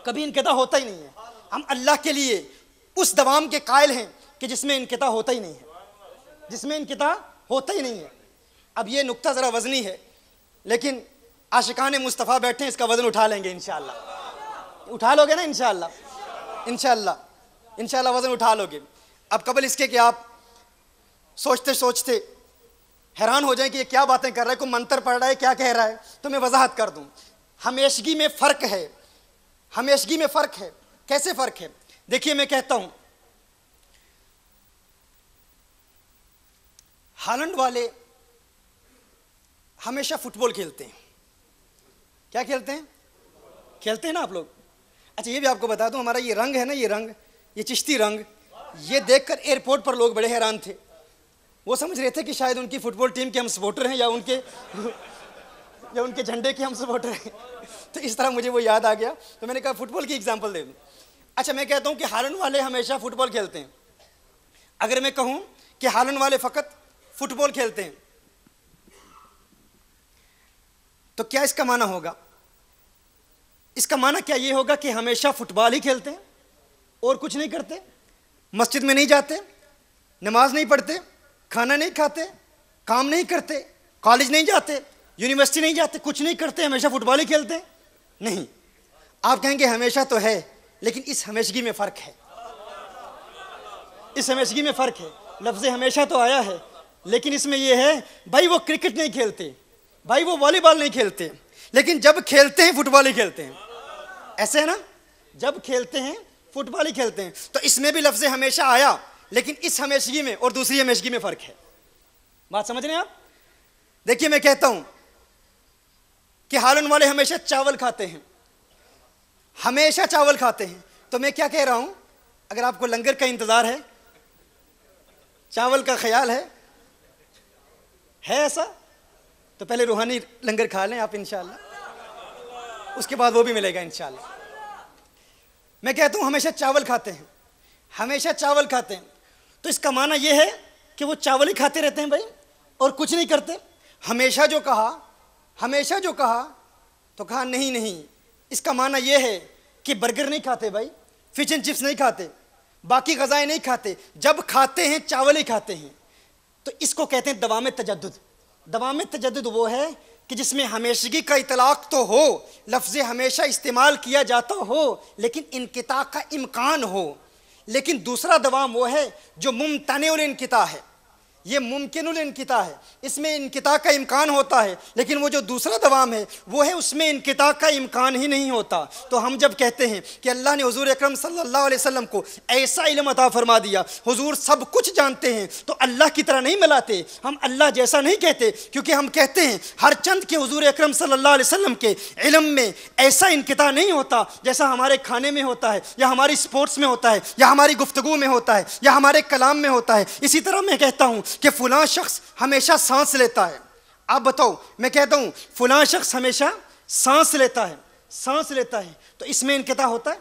कभी इनकिता होता ही नहीं है। हम अल्लाह के लिए उस दवाम के कायल हैं कि जिसमें इनकिता होता ही नहीं है, जिसमें इनकिता होता ही नहीं है। अब ये नुक्ता ज़रा वज़नी है, लेकिन आशिकाने मुस्तफ़ा बैठे हैं, इसका वज़न उठा लेंगे इंशाअल्लाह। उठा लोगे ना इंशाअल्लाह? इंशाअल्लाह, इंशाअल्लाह वज़न उठा लोगे। अब कबल इसके कि आप सोचते सोचते हैरान हो जाएं कि ये क्या बातें कर रहा है, कोई मंत्र पढ़ रहा है, क्या कह रहा है, तो मैं वजाहत कर दूं। हमेशगी में फ़र्क है, हमेशगी में फ़र्क है। कैसे फ़र्क है? देखिए, मैं कहता हूं हालैंड वाले हमेशा फुटबॉल खेलते हैं। क्या खेलते हैं? खेलते हैं ना आप लोग। अच्छा, ये भी आपको बता दूं, हमारा ये रंग है ना, ये रंग, ये चिश्ती रंग, ये देखकर एयरपोर्ट पर लोग बड़े हैरान थे। वो समझ रहे थे कि शायद उनकी फुटबॉल टीम के हम सपोर्टर हैं या उनके झंडे के हम सपोर्टर हैं। तो इस तरह मुझे वो याद आ गया, तो मैंने कहा फुटबॉल की एग्जांपल दे दूं। अच्छा, मैं कहता हूं कि हालन वाले हमेशा फुटबॉल खेलते हैं। अगर मैं कहूं कि हालन वाले फ़कत फुटबॉल खेलते हैं तो क्या इसका माना होगा? इसका माना क्या ये होगा कि हमेशा फुटबॉल ही खेलते हैं और कुछ नहीं करते, मस्जिद में नहीं जाते, नमाज नहीं पढ़ते, खाना नहीं खाते, काम नहीं करते, कॉलेज नहीं जाते, यूनिवर्सिटी नहीं जाते, कुछ नहीं करते, हमेशा फुटबॉल ही खेलते हैं? नहीं। आप कहेंगे हमेशा तो है, लेकिन इस हमेशगी में फ़र्क है। इस हमेशगी में फ़र्क है। लफ्ज़ हमेशा तो आया है, लेकिन इसमें यह है भाई वो क्रिकेट नहीं खेलते, भाई वो वॉलीबॉल नहीं खेलते, लेकिन जब खेलते हैं फुटबॉल ही खेलते हैं। ऐसे है ना, जब खेलते हैं फुटबॉल ही खेलते हैं। तो इसमें भी लफ्ज़ हमेशा आया, लेकिन इस हमेशगी में और दूसरी हमेशगी में फ़र्क है। बात समझ रहे हैं आप? देखिए, मैं कहता हूं कि हालन वाले हमेशा चावल खाते हैं, हमेशा चावल खाते हैं। तो मैं क्या कह रहा हूं, अगर आपको लंगर का इंतज़ार है, चावल का ख्याल है ऐसा, तो पहले रूहानी लंगर खा लें आप इंशाअल्लाह, उसके बाद वो भी मिलेगा इंशाअल्लाह। मैं कहता हूं हमेशा चावल खाते हैं, हमेशा चावल खाते हैं। तो इसका माना यह है कि वो चावल ही खाते रहते हैं भाई और कुछ नहीं करते। हमेशा जो कहा तो कहा नहीं नहीं, इसका माना यह है कि बर्गर नहीं खाते भाई, फिश एंड चिप्स नहीं खाते, बाकी ग़ज़ाएँ नहीं खाते, जब खाते हैं चावल ही खाते हैं। तो इसको कहते हैं दवाम तजद्दुद। दवाम तजद्दुद वो है कि जिसमें हमेशगी का इतलाक़ तो हो, लफ्ज़ हमेशा इस्तेमाल किया जाता हो, लेकिन इनक़िता का इम्कान हो। लेकिन दूसरा दवाम वो है जो मुमतनिउल इनक़िता है, ये मुमकिनुल इनक़िता है, इसमें इनक़िता का इम्कान होता है। लेकिन वो जो दूसरा दवाम है वो है उसमें इनक़िता का इम्कान ही नहीं होता। तो हम जब कहते हैं कि अल्लाह ने हुज़ूर अकरम सल्लल्लाहु अलैहि वसल्लम को ऐसा इल्म अता फरमा दिया, हुज़ूर सब कुछ जानते हैं, तो अल्लाह की तरह नहीं मिलाते, हम अल्लाह जैसा नहीं कहते, क्योंकि हम कहते हैं हर चंद के हुज़ूर अकरम सल्लल्लाहु अलैहि वसल्लम के इल्म में ऐसा इनक़िता नहीं होता जैसा हमारे खाने में होता है, या हमारी स्पोर्ट्स में होता है, या हमारी गुफ्तगू में होता है, या हमारे कलाम में होता है। इसी तरह मैं कहता हूँ कि फलां शख्स हमेशा सांस लेता है। आप बताओ, मैं कहता हूं फलां शख्स हमेशा सांस लेता है, सांस लेता है, तो इसमें इनक़िता होता है,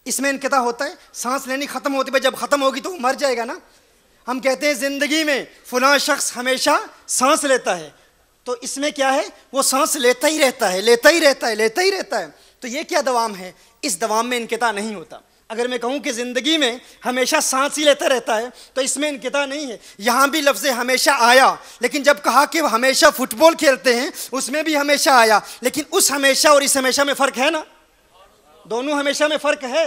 इसमें इनक़िता होता है। सांस लेनी खत्म होती है, जब खत्म होगी तो मर जाएगा ना। हम कहते हैं जिंदगी में फलां शख्स हमेशा सांस लेता है, तो इसमें क्या है, वो सांस लेता ही रहता है, लेता ही रहता है, लेता ही रहता है। तो ये क्या दवाम है? इस दवाम में इनक़िता नहीं होता। अगर मैं कहूँ कि ज़िंदगी में हमेशा सांस ही लेता रहता है, तो इसमें इनक़िता नहीं है। यहाँ भी लफ्ज़ हमेशा आया, लेकिन जब कहा कि वो हमेशा फुटबॉल खेलते हैं, उसमें भी हमेशा आया। लेकिन उस हमेशा और इस हमेशा में फ़र्क है ना, दोनों हमेशा में फ़र्क है।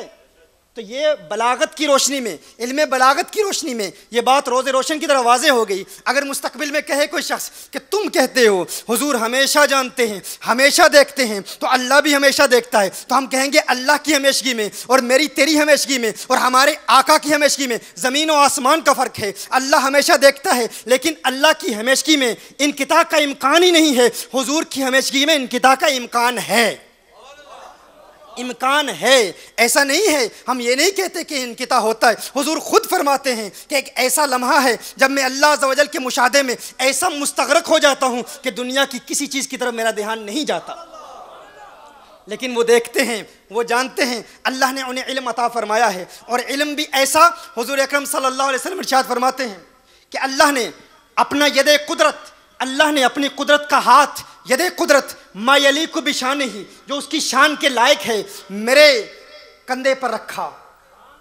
तो ये बलागत की रोशनी में, इल्म बलागत की रोशनी में ये बात रोज़े रोशन की तरह वाज़े हो गई। अगर मुस्तकबिल में कहे कोई शख्स कि तुम कहते हो हुजूर हमेशा जानते हैं, हमेशा देखते हैं, तो अल्लाह भी हमेशा देखता है, तो हम कहेंगे अल्लाह की हमेशगी में और मेरी तेरी हमेशगी में और हमारे आका की हमेशगी में ज़मीन और आसमान का फ़र्क है। अल्लाह हमेशा देखता है, लेकिन अल्लाह की हमेशगी में इनक़िता का इम्कान ही नहीं है। हुजूर की हमेशगी में इनक़िता का इम्कान है, इम्कान है। ऐसा नहीं है, हम ये नहीं कहते कि इनक़िता होता है। हुजूर खुद फरमाते हैं कि एक ऐसा लम्हा है जब मैं अल्लाह अज़्ज़ व जल के मुशाहदे में ऐसा मुस्तग़रक़ हो जाता हूँ कि दुनिया की किसी चीज़ की तरफ मेरा ध्यान नहीं जाता। लेकिन वो देखते हैं, वो जानते हैं, अल्लाह ने उन्हें इल्म अता फरमाया है। और इल्म भी ऐसा, हुजूर अकरम सल्लल्लाहु अलैहि वसल्लम इरशाद फरमाते हैं कि अल्लाह ने अपना यदे कुदरत, अल्लाह ने अपनी कुदरत का हाथ, यदे कुदरत मा यलीकु बिशानिही, जो उसकी शान के लायक है, मेरे कंधे पर रखा,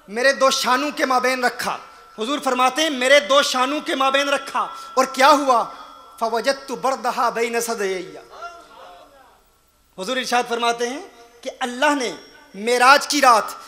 मेरे दो शानों के माबैन रखा। हुजूर फरमाते हैं मेरे दो शानों के माबैन रखा, और क्या हुआ, फवजदतु बरदहा बैन सदयैया। हुजूर इरशाद फरमाते हैं कि अल्लाह ने मेराज की रात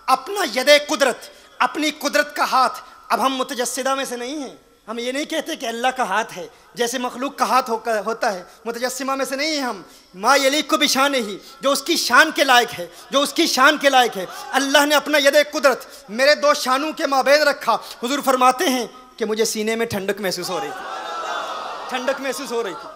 अपना यदे कुदरत, अपनी कुदरत का हाथ, अब हम मुतजस्सिदा में से नहीं हैं, हम ये नहीं कहते कि अल्लाह का हाथ है जैसे मखलूक का हाथ होता है, मुतजस्सिमा में से नहीं है हम। मा यलीकु बिशानिही, जो उसकी शान के लायक है, जो उसकी शान के लायक है। अल्लाह ने अपना यदे कुदरत मेरे दो शानों के माबैन रखा। हुजूर फरमाते हैं कि मुझे सीने में ठंडक महसूस हो रही थी, ठंडक महसूस हो रही थी।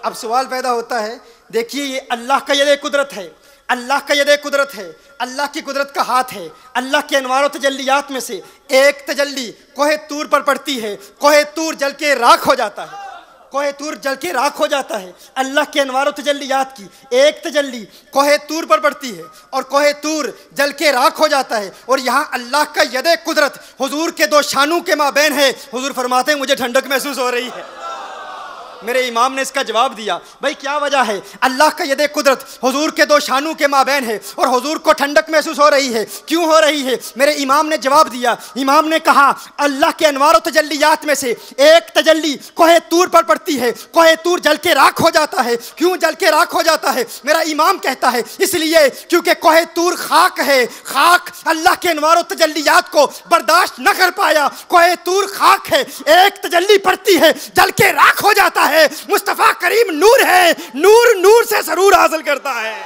अब सवाल पैदा होता है, देखिए ये अल्लाह का यदे कुदरत है, अल्लाह का यदे कुदरत है, अल्लाह की कुदरत का हाथ है। अल्लाह के अनवार व तजल्लियात में से एक तजल्ली कोहे तूर पर पड़ती है, कोहे तूर जल के राख हो जाता है, कोहे तूर जल के राख हो जाता है। अल्लाह के अनवार व तजल्लियात की एक तजल्ली कोहे तूर पर पड़ती है और कोहे तूर जल के राख हो जाता है। और यहाँ अल्लाह का यदे कुदरत हुजूर के दो शानों के माबैन है। हुजूर फरमाते हैं मुझे ठंडक महसूस हो रही है। मेरे इमाम ने इसका जवाब दिया, भाई क्या वजह है? अल्लाह का यदे कुदरत हुजूर के दो शानों के माबैन है और हुजूर को ठंडक महसूस हो रही है। क्यों हो रही है? मेरे इमाम ने जवाब दिया। इमाम ने कहा अल्लाह के अनवार व तजल्लियात में से एक तजल्ली कोहे तूर पर पड़ती है, कोहे तूर जल के राख हो जाता है। क्यों जल के राख हो जाता है? मेरा इमाम कहता है इसलिए क्योंकि कोहे तूर खाक है, खाक अल्लाह के अनवार व तजल्लियात को बर्दाश्त न कर पाया। कोहे तूर खाक है, एक तजल्ली पड़ती है, जल के राख हो जाता है। मुस्तफा करीम नूर है, नूर नूर से सरूर हासिल करता है।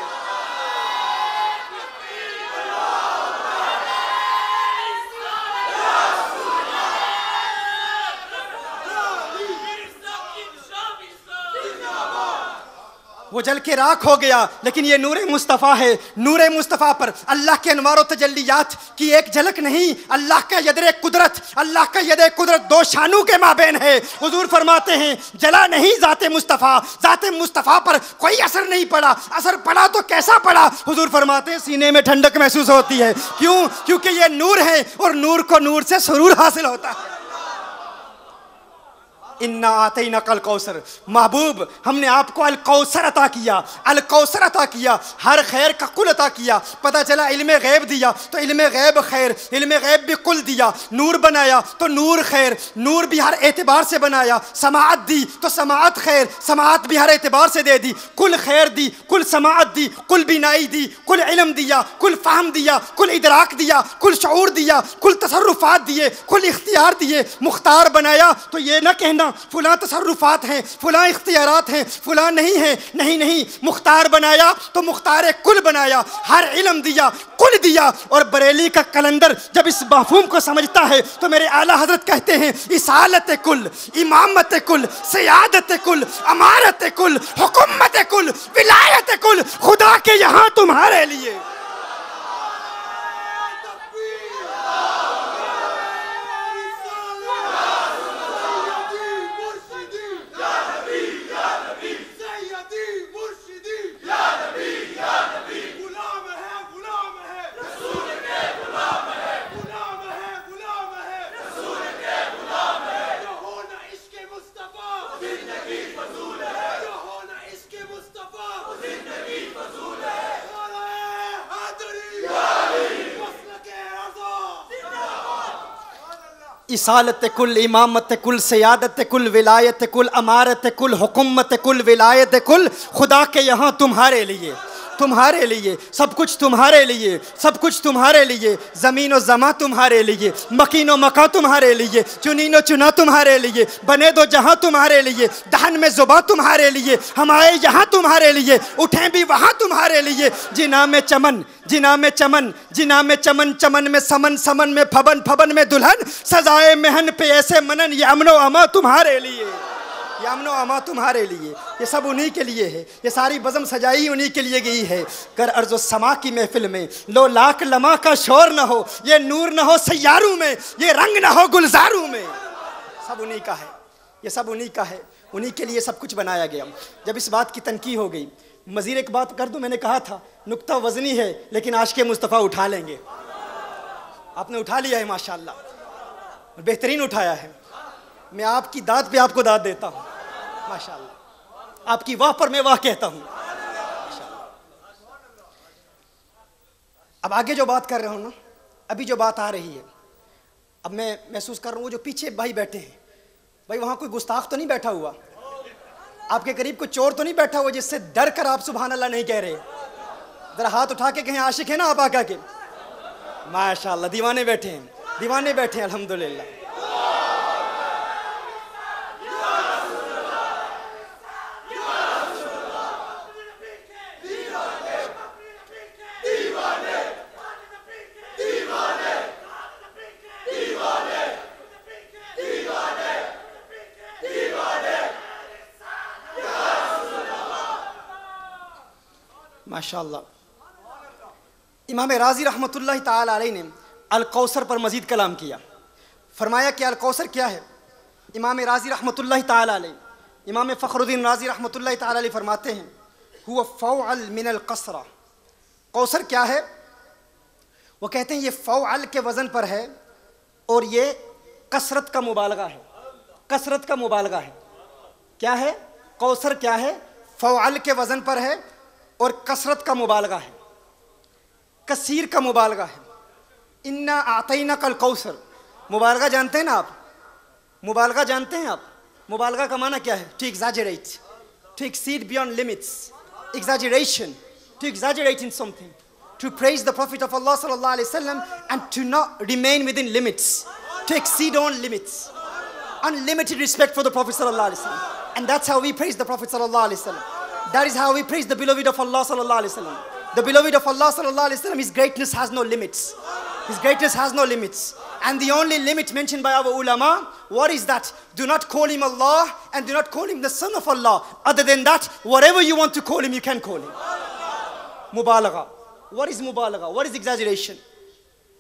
वो जल के राख हो गया, लेकिन ये नूर मुस्तफ़ा है। नूर मुस्तफ़ा पर अल्लाह के अनवार व तजल्लियात की एक झलक नहीं, अल्लाह का यदे कुदरत, अल्लाह का यदे कुदरत दो शानों के माबैन है। हुजूर फरमाते हैं जला नहीं ज़ाते मुस्तफ़ा, ज़ाते मुस्तफ़ा पर कोई असर नहीं पड़ा, असर पड़ा तो कैसा पड़ा? हुजूर फरमाते हैं सीने में ठंडक महसूस होती है। क्यों? क्योंकि ये नूर है और नूर को नूर से सुरूर हासिल होता है। इन्ना आतैना कल कौसर, महबूब हमने आपको अल कौसर अता किया, अल कौसर अता किया, हर खैर का कुल अता किया। पता चला इल्मे गैब दिया तो इल्मे गैब खैर, इल्मे गैब भी कुल दिया। नूर बनाया तो नूर खैर, नूर भी हर एतबार से बनाया। समाअत दी तो समाअत खैर, समाअत भी हर एतबार से दे दी। कुल खैर दी, कुल समाअत दी, कुल बिनाई दी, कुल इल्म दिया, कुल फाहम दिया, कुल इदराक दिया, कुल शऊर दिया, कुल तसर्रुफात दिए, कुल इख्तियार दिए। मुख्तार बनाया तो ये ना कहना फुला तसर्रुफात हैं, फुला इख्तियारात हैं, फुला नहीं है। नहीं नहीं, मुख्तार बनाया तो मुख्तार कुल बनाया, हर इल्म दिया, कुल दिया। और बरेली का कलंदर जब इस मफ़हूम को समझता है तो मेरे आला हजरत कहते हैं इसालत कुल, इमामत कुल, सियादत कुल, अमारत कुल, हुकुमत कुल, विलायत कुल, खुदा के यहाँ तुम्हारे लिए। इसालत कुल, इमामत कुल, सियादत कुल, विलायत कुल, अमारत कुल, हुकुमत कुल, विलायत कुल, खुदा के यहाँ तुम्हारे लिए, तुम्हारे लिए, सब कुछ तुम्हारे लिए, सब कुछ तुम्हारे लिए। ज़मीन व ज़मा तुम्हारे लिए, मकीन व मका तुम्हारे लिए, चुनीनो चुना तुम्हारे लिए, बने दो जहाँ तुम्हारे लिए, दहन में ज़ुबा तुम्हारे लिए, हम आए यहाँ तुम्हारे लिए, उठें भी वहाँ तुम्हारे लिए। जिना में चमन, जिना में चमन, जिना में चमन, चमन में समन, समन में फबन, फबन में दुल्हन, सजाए महन पे ऐसे मनन, ये अमनो अमा तुम्हारे लिए, ये अमनो अमा तुम्हारे लिए। ये सब उन्हीं के लिए है, ये सारी बज़म सजाई उन्हीं के लिए गई है। कर अर्ज़ो समा की महफिल में लो लाख लमा का शोर न हो, ये नूर न हो सैयारों में, ये रंग न हो गुलजारों में। सब उन्हीं का है, ये सब उन्हीं का है, उन्हीं के लिए सब कुछ बनाया गया। जब इस बात की तनकीह हो गई, मज़ीद एक बात कर दूं, मैंने कहा था नुक्ता वज़नी है लेकिन आशिक़े मुस्तफ़ा उठा लेंगे। आपने उठा लिया है माशाअल्लाह, बेहतरीन उठाया है। मैं आपकी दाद पे आपको दाद देता हूँ माशाअल्लाह, आपकी वाह पर मैं वाह कहता हूँ माशाअल्लाह। अब आगे जो बात कर रहा हूँ ना, अभी जो बात आ रही है, अब मैं महसूस कर रहा हूँ वो जो पीछे भाई बैठे हैं, भाई वहाँ कोई गुस्ताख तो नहीं बैठा हुआ, आपके करीब कोई चोर तो नहीं बैठा हुआ जिससे डर कर आप सुभान अल्लाह नहीं कह रहे? जरा हाथ उठा के कहें आशिक है ना आप आका के? माशाअल्लाह, दीवाने बैठे हैं, दीवाने बैठे हैं अल्हम्दुलिल्लाह। माशाअल्लाह, इमाम राज़ी रहमतुल्लाह ताला अलैह ने अल कौसर पर मज़ीद कलाम किया। फरमाया कि अल कौसर क्या है। इमाम राज़ी रहमतुल्लाह ताला अलैह, इमाम फ़खरुद्दीन राज़ी रहमतुल्लाह ताला अलैह फरमाते हैं, हुवा फ़ौअल मिनल कसरा। कौसर क्या है? वो कहते हैं ये फ़ौअल के वज़न पर है और ये कसरत का मुबालगा है। कसरत का मुबालगा है। क्या है? कौसर क्या है? फ़ौअल के वज़न पर है और कसरत का मुबालगा है, कसीर का मुबालगा है। इन्ना आतैना कल कौसर, मुबालगा जानते हैं ना आप? मुबालगा जानते हैं आप? मुबालगा का माना क्या है? To exaggerate, to exceed beyond limits, exaggeration, to exaggerate in something, to praise the Prophet of Allah sallallahu alaihi wasallam and to not remain within limits, to exceed on limits, unlimited respect for the Prophet sallallahu alaihi wasallam. And that's how we praise the Prophet sallallahu alaihi wasallam. That is how we praise the beloved of Allah sallallahu alaihi wasallam. The beloved of Allah sallallahu alaihi wasallam, his greatness has no limits. His greatness has no limits. And the only limit mentioned by our ulama, what is that? Do not call him Allah and do not call him the son of Allah. Other than that, whatever you want to call him, you can call him. Mubalagha. What is mubalagha? What is exaggeration?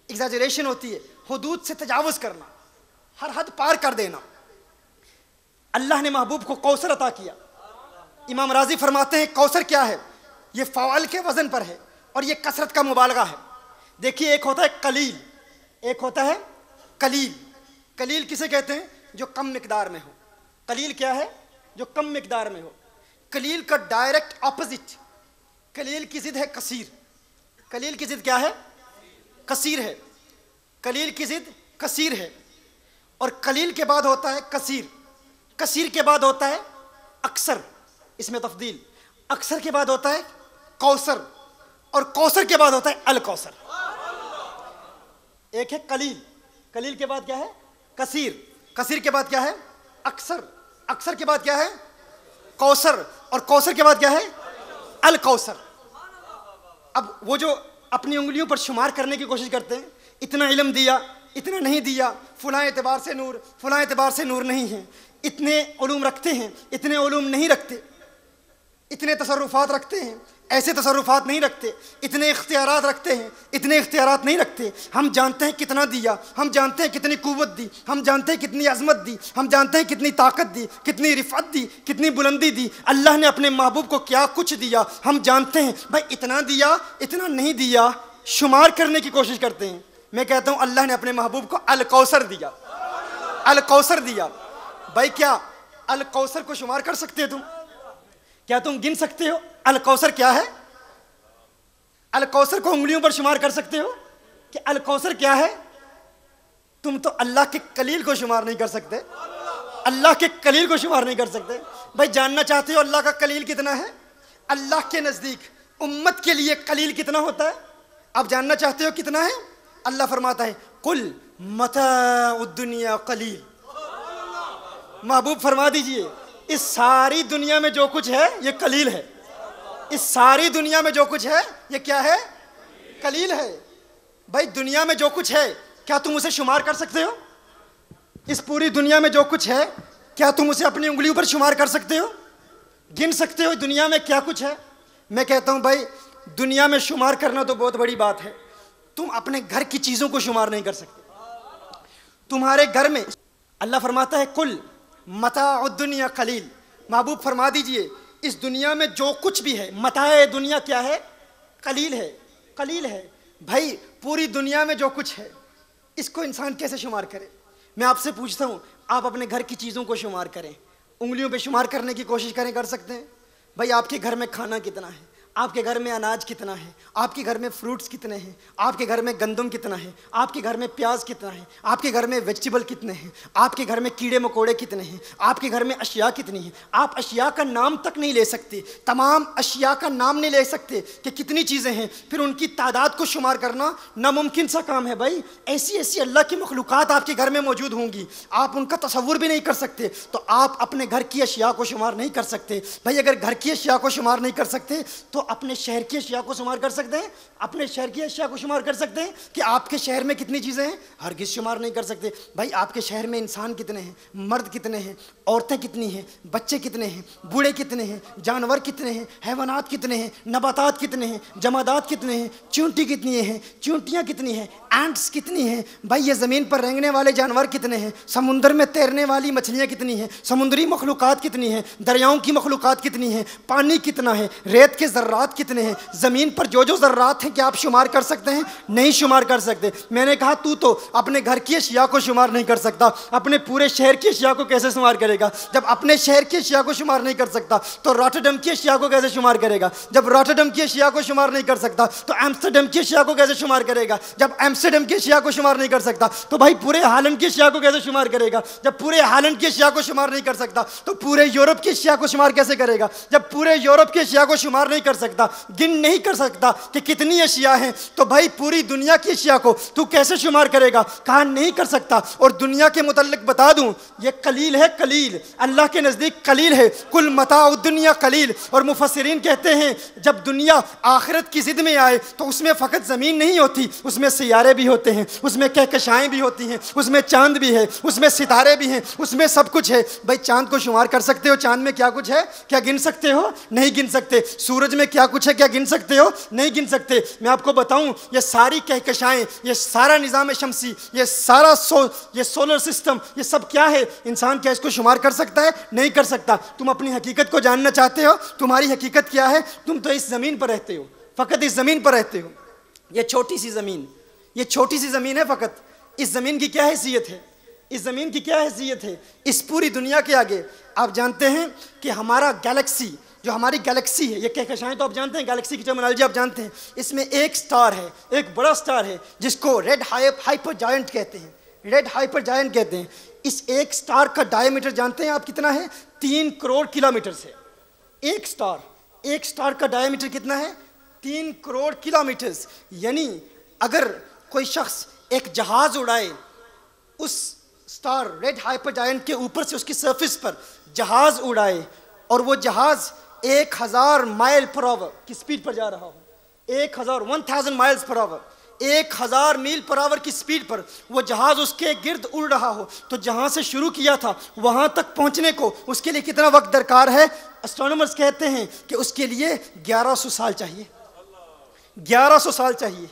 Exaggeration होती है हुदूद से तजावुज़ करना, हर हद पार कर देना। अल्लाह ने महबूब को कौसर अता किया। इमाम राज़ी फरमाते हैं कौसर क्या है? ये फ़ौअल के वज़न पर है और ये कसरत का मुबालगा है। देखिए, एक होता है कलील, एक होता है कलील। कलील किसे कहते हैं? जो कम मिकदार में हो। कलील क्या है? जो कम मिकदार में हो। कलील का डायरेक्ट ऑपोजिट, कलील की ज़िद है कसीर। कलील की ज़िद क्या है? कसीर है। कलील की ज़िद कसीर है। और कलील के बाद होता है कसीर, कसीर के बाद होता है अक्सर, इसमें तफदील। अक्सर के बाद होता है कौसर और कौसर के बाद होता है अल कौसर। एक है कलील, कलील के बाद क्या है? कसीर, कसीर के बाद क्या है? अक्सर, अक्सर के बाद क्या है? कौसर, और कौसर के बाद क्या है? अल कौसर। अब वो जो अपनी उंगलियों पर शुमार करने की कोशिश करते हैं, इतना इल्म दिया, इतना नहीं दिया, फलां एतबार से नूर, फलां एतबार से नूर नहीं है, इतने उलूम रखते हैं, इतने उलूम नहीं रखते, इतने तसर्रुफात रखते हैं, ऐसे तसर्रुफात नहीं रखते, इतने इख्तियारात रखते हैं, इतने इख्तियारात नहीं रखते। हम जानते हैं कितना दिया, हम जानते हैं कितनी कुव्वत दी, हम जानते हैं कितनी अज़मत दी, हम जानते हैं कितनी ताकत दी, कितनी रिफ़त दी, कितनी बुलंदी दी। अल्लाह ने अपने महबूब को क्या कुछ दिया हम जानते हैं। भाई इतना दिया, इतना नहीं दिया, शुमार करने की कोशिश करते हैं। मैं कहता हूँ अल्लाह ने अपने महबूब को अल कौसर दिया, अल कौसर दिया। भाई क्या अल कौसर को शुमार कर सकते हो तुम? क्या तुम गिन सकते हो अल कौसर क्या है? अल कौसर को उंगलियों पर शुमार कर सकते हो कि अल कौसर क्या है? तुम तो अल्लाह के कलील को शुमार नहीं कर सकते, अल्लाह के कलील को शुमार नहीं कर सकते। भाई जानना चाहते हो अल्लाह का कलील कितना है? अल्लाह के नज़दीक उम्मत के लिए कलील कितना होता है? आप जानना चाहते हो कितना है? अल्लाह फरमाता है कुल मताउद दुनिया कलील। महबूब फरमा दीजिए इस सारी दुनिया में जो कुछ है ये कलील है। इस सारी दुनिया में जो कुछ है ये क्या है? कलील है। भाई दुनिया में जो कुछ है क्या तुम उसे शुमार कर सकते हो? इस पूरी दुनिया में जो कुछ है क्या तुम उसे अपनी उंगलियों पर शुमार कर सकते हो? गिन सकते हो दुनिया में क्या कुछ है? मैं कहता हूं भाई दुनिया में शुमार करना तो बहुत बड़ी बात है, तुम अपने घर की चीजों को शुमार नहीं कर सकते। तुम्हारे घर में अल्लाह फरमाता है कुल मताउद दुनिया कलील। महबूब फरमा दीजिए इस दुनिया में जो कुछ भी है, मताए दुनिया क्या है? कलील है, कलील है। भाई पूरी दुनिया में जो कुछ है इसको इंसान कैसे शुमार करे? मैं आपसे पूछता हूँ, आप अपने घर की चीज़ों को शुमार करें, उंगलियों पे शुमार करने की कोशिश करें, कर सकते हैं? भाई आपके घर में खाना कितना है, आपके घर में अनाज कितना है, आपके घर में फ्रूट्स कितने हैं, आपके घर में गंदम कितना है, आपके घर में प्याज कितना है, आपके घर में वेजिटेबल कितने हैं, आपके घर में कीड़े मकोड़े कितने हैं, आपके घर में अशिया कितनी हैं। आप अशिया का नाम तक नहीं ले सकते, तमाम अशिया का नाम नहीं ले सकते कि कितनी चीज़ें हैं, फिर उनकी तादाद को शुमार करना नामुमकिन सा काम है। भाई ऐसी ऐसी अल्लाह की मखलूक़ात आपके घर में मौजूद होंगी, आप उनका तसव्वुर भी नहीं कर सकते, तो आप अपने घर की अशिया को शुमार नहीं कर सकते। भाई अगर घर की अशिया को शुमार नहीं कर सकते तो अपने शहर की अशिया को शुमार कर सकते हैं? अपने शहर की अशिया को शुमार कर सकते हैं कि आपके शहर में कितनी चीज़ें हैं? हरगिज़ शुमार नहीं कर सकते। भाई आपके शहर में इंसान कितने हैं, मर्द कितने हैं, औरतें कितनी हैं, बच्चे कितने हैं, बूढ़े कितने हैं, जानवर कितने हैं, हैवानात कितने हैं, नबातात कितने हैं, जमादात कितने हैं, चूंटी कितनी हैं, चूंटियाँ कितनी हैं, एंट्स कितनी हैं, भाई ये ज़मीन पर रेंगने वाले जानवर कितने हैं, समुंदर में तैरने वाली मछलियाँ कितनी हैं, समुद्री मखलूक़ात कितनी हैं, दरियाओं की मखलूक़ात कितनी हैं, पानी कितना है, रेत के ज़र्रात कितने हैं, ज़मीन पर जो जो ज़र्रात हैं क्या आप शुमार कर सकते हैं? नहीं शुमार कर सकते। मैंने कहा तू तो अपने घर की अशिया को शुमार नहीं कर सकता, अपने पूरे शहर की अशिया को कैसे शुमार करेगा? जब अपने शहर की अशिया को शुमार नहीं कर सकता तो रॉटरडम की अशिया को कैसे शुमार करेगा? जब रॉटरडम की अशिया को शुमार नहीं कर सकता तो एम्स्टरडम की अशिया को कैसे शुमार करेगा? जब एम्स्टरडम की अशिया को शुमार नहीं कर सकता तो भाई पूरे हालैंड की अशिया को कैसे शुमार करेगा? जब पूरे हालैंड की अशिया को शुमार नहीं कर सकता तो पूरे यूरोप की अशिया को शुमार कैसे करेगा? जब पूरे यूरोप की अशिया को शुमार नहीं कर सकता, गिन नहीं कर सकता कि कितनी अशिया हैं, तो भाई पूरी दुनिया की अशिया को तू कैसे शुमार करेगा? कहा नहीं कर सकता। और दुनिया के मुतल्लिक बता दूं, ये कलील है, कलील अल्लाह के नज़दीक कलील है, कुल मताउ दुनिया कलील। और मुफस्सिरीन कहते हैं जब दुनिया आखिरत की जिद में आए तो उसमें फ़कत ज़मीन नहीं होती, उसमें सियारे भी होते हैं, उसमें कहकशाएँ भी होती हैं, उसमें चांद भी है, उसमें सितारे भी हैं, उसमें सब कुछ है। भाई चांद को शुमार कर सकते हो? चांद में क्या कुछ है, क्या गिन सकते हो? नहीं गिन सकते। सूरज में क्या कुछ है, क्या गिन सकते हो? नहीं गिन सकते। मैं आपको बताऊं, ये सारी कहकशाएं, ये सारा निज़ाम शमसी, ये सारा ये सोलर सिस्टम, ये सब क्या है? इंसान क्या इसको शुमार कर सकता है? नहीं कर सकता। तुम अपनी हकीकत को जानना चाहते हो? तुम्हारी हकीकत क्या है? तुम तो इस ज़मीन पर रहते हो, फ़कत इस ज़मीन पर रहते हो। ये छोटी सी ज़मीन, ये छोटी सी ज़मीन है फ़कत। इस ज़मीन की क्या हैसियत है? इस ज़मीन की क्या हैसियत है इस पूरी दुनिया के आगे? आप जानते हैं कि हमारा गैलेक्सी, जो हमारी गैलेक्सी है, ये कहकशाएं तो आप जानते हैं, गैलेक्सी की टर्मिनोलॉजी आप जानते हैं। इसमें एक स्टार है, एक बड़ा स्टार है जिसको रेड हाइपर जायंट कहते हैं, रेड हाइपर जायंट कहते हैं। इस एक स्टार का डायमीटर जानते हैं आप कितना है? 3 करोड़ किलोमीटर से। एक स्टार का डायमीटर कितना है? 3 करोड़ किलोमीटर। यानी अगर कोई शख्स एक जहाज उड़ाए उस स्टार रेड हाइपर जायंट के ऊपर से, उसकी सरफेस पर जहाज उड़ाए और वो जहाज 1000 माइल पर आवर की स्पीड पर जा रहा हो, 1000 माइल्स पर आवर, 1000 मील पर आवर की स्पीड पर वो जहाज उसके गिर्द उड़ रहा हो, तो जहां से शुरू किया था वहां तक पहुंचने को उसके लिए कितना वक्त दरकार है? एस्ट्रोनॉमर्स कहते हैं कि उसके लिए 1100 साल चाहिए, 1100 साल चाहिए।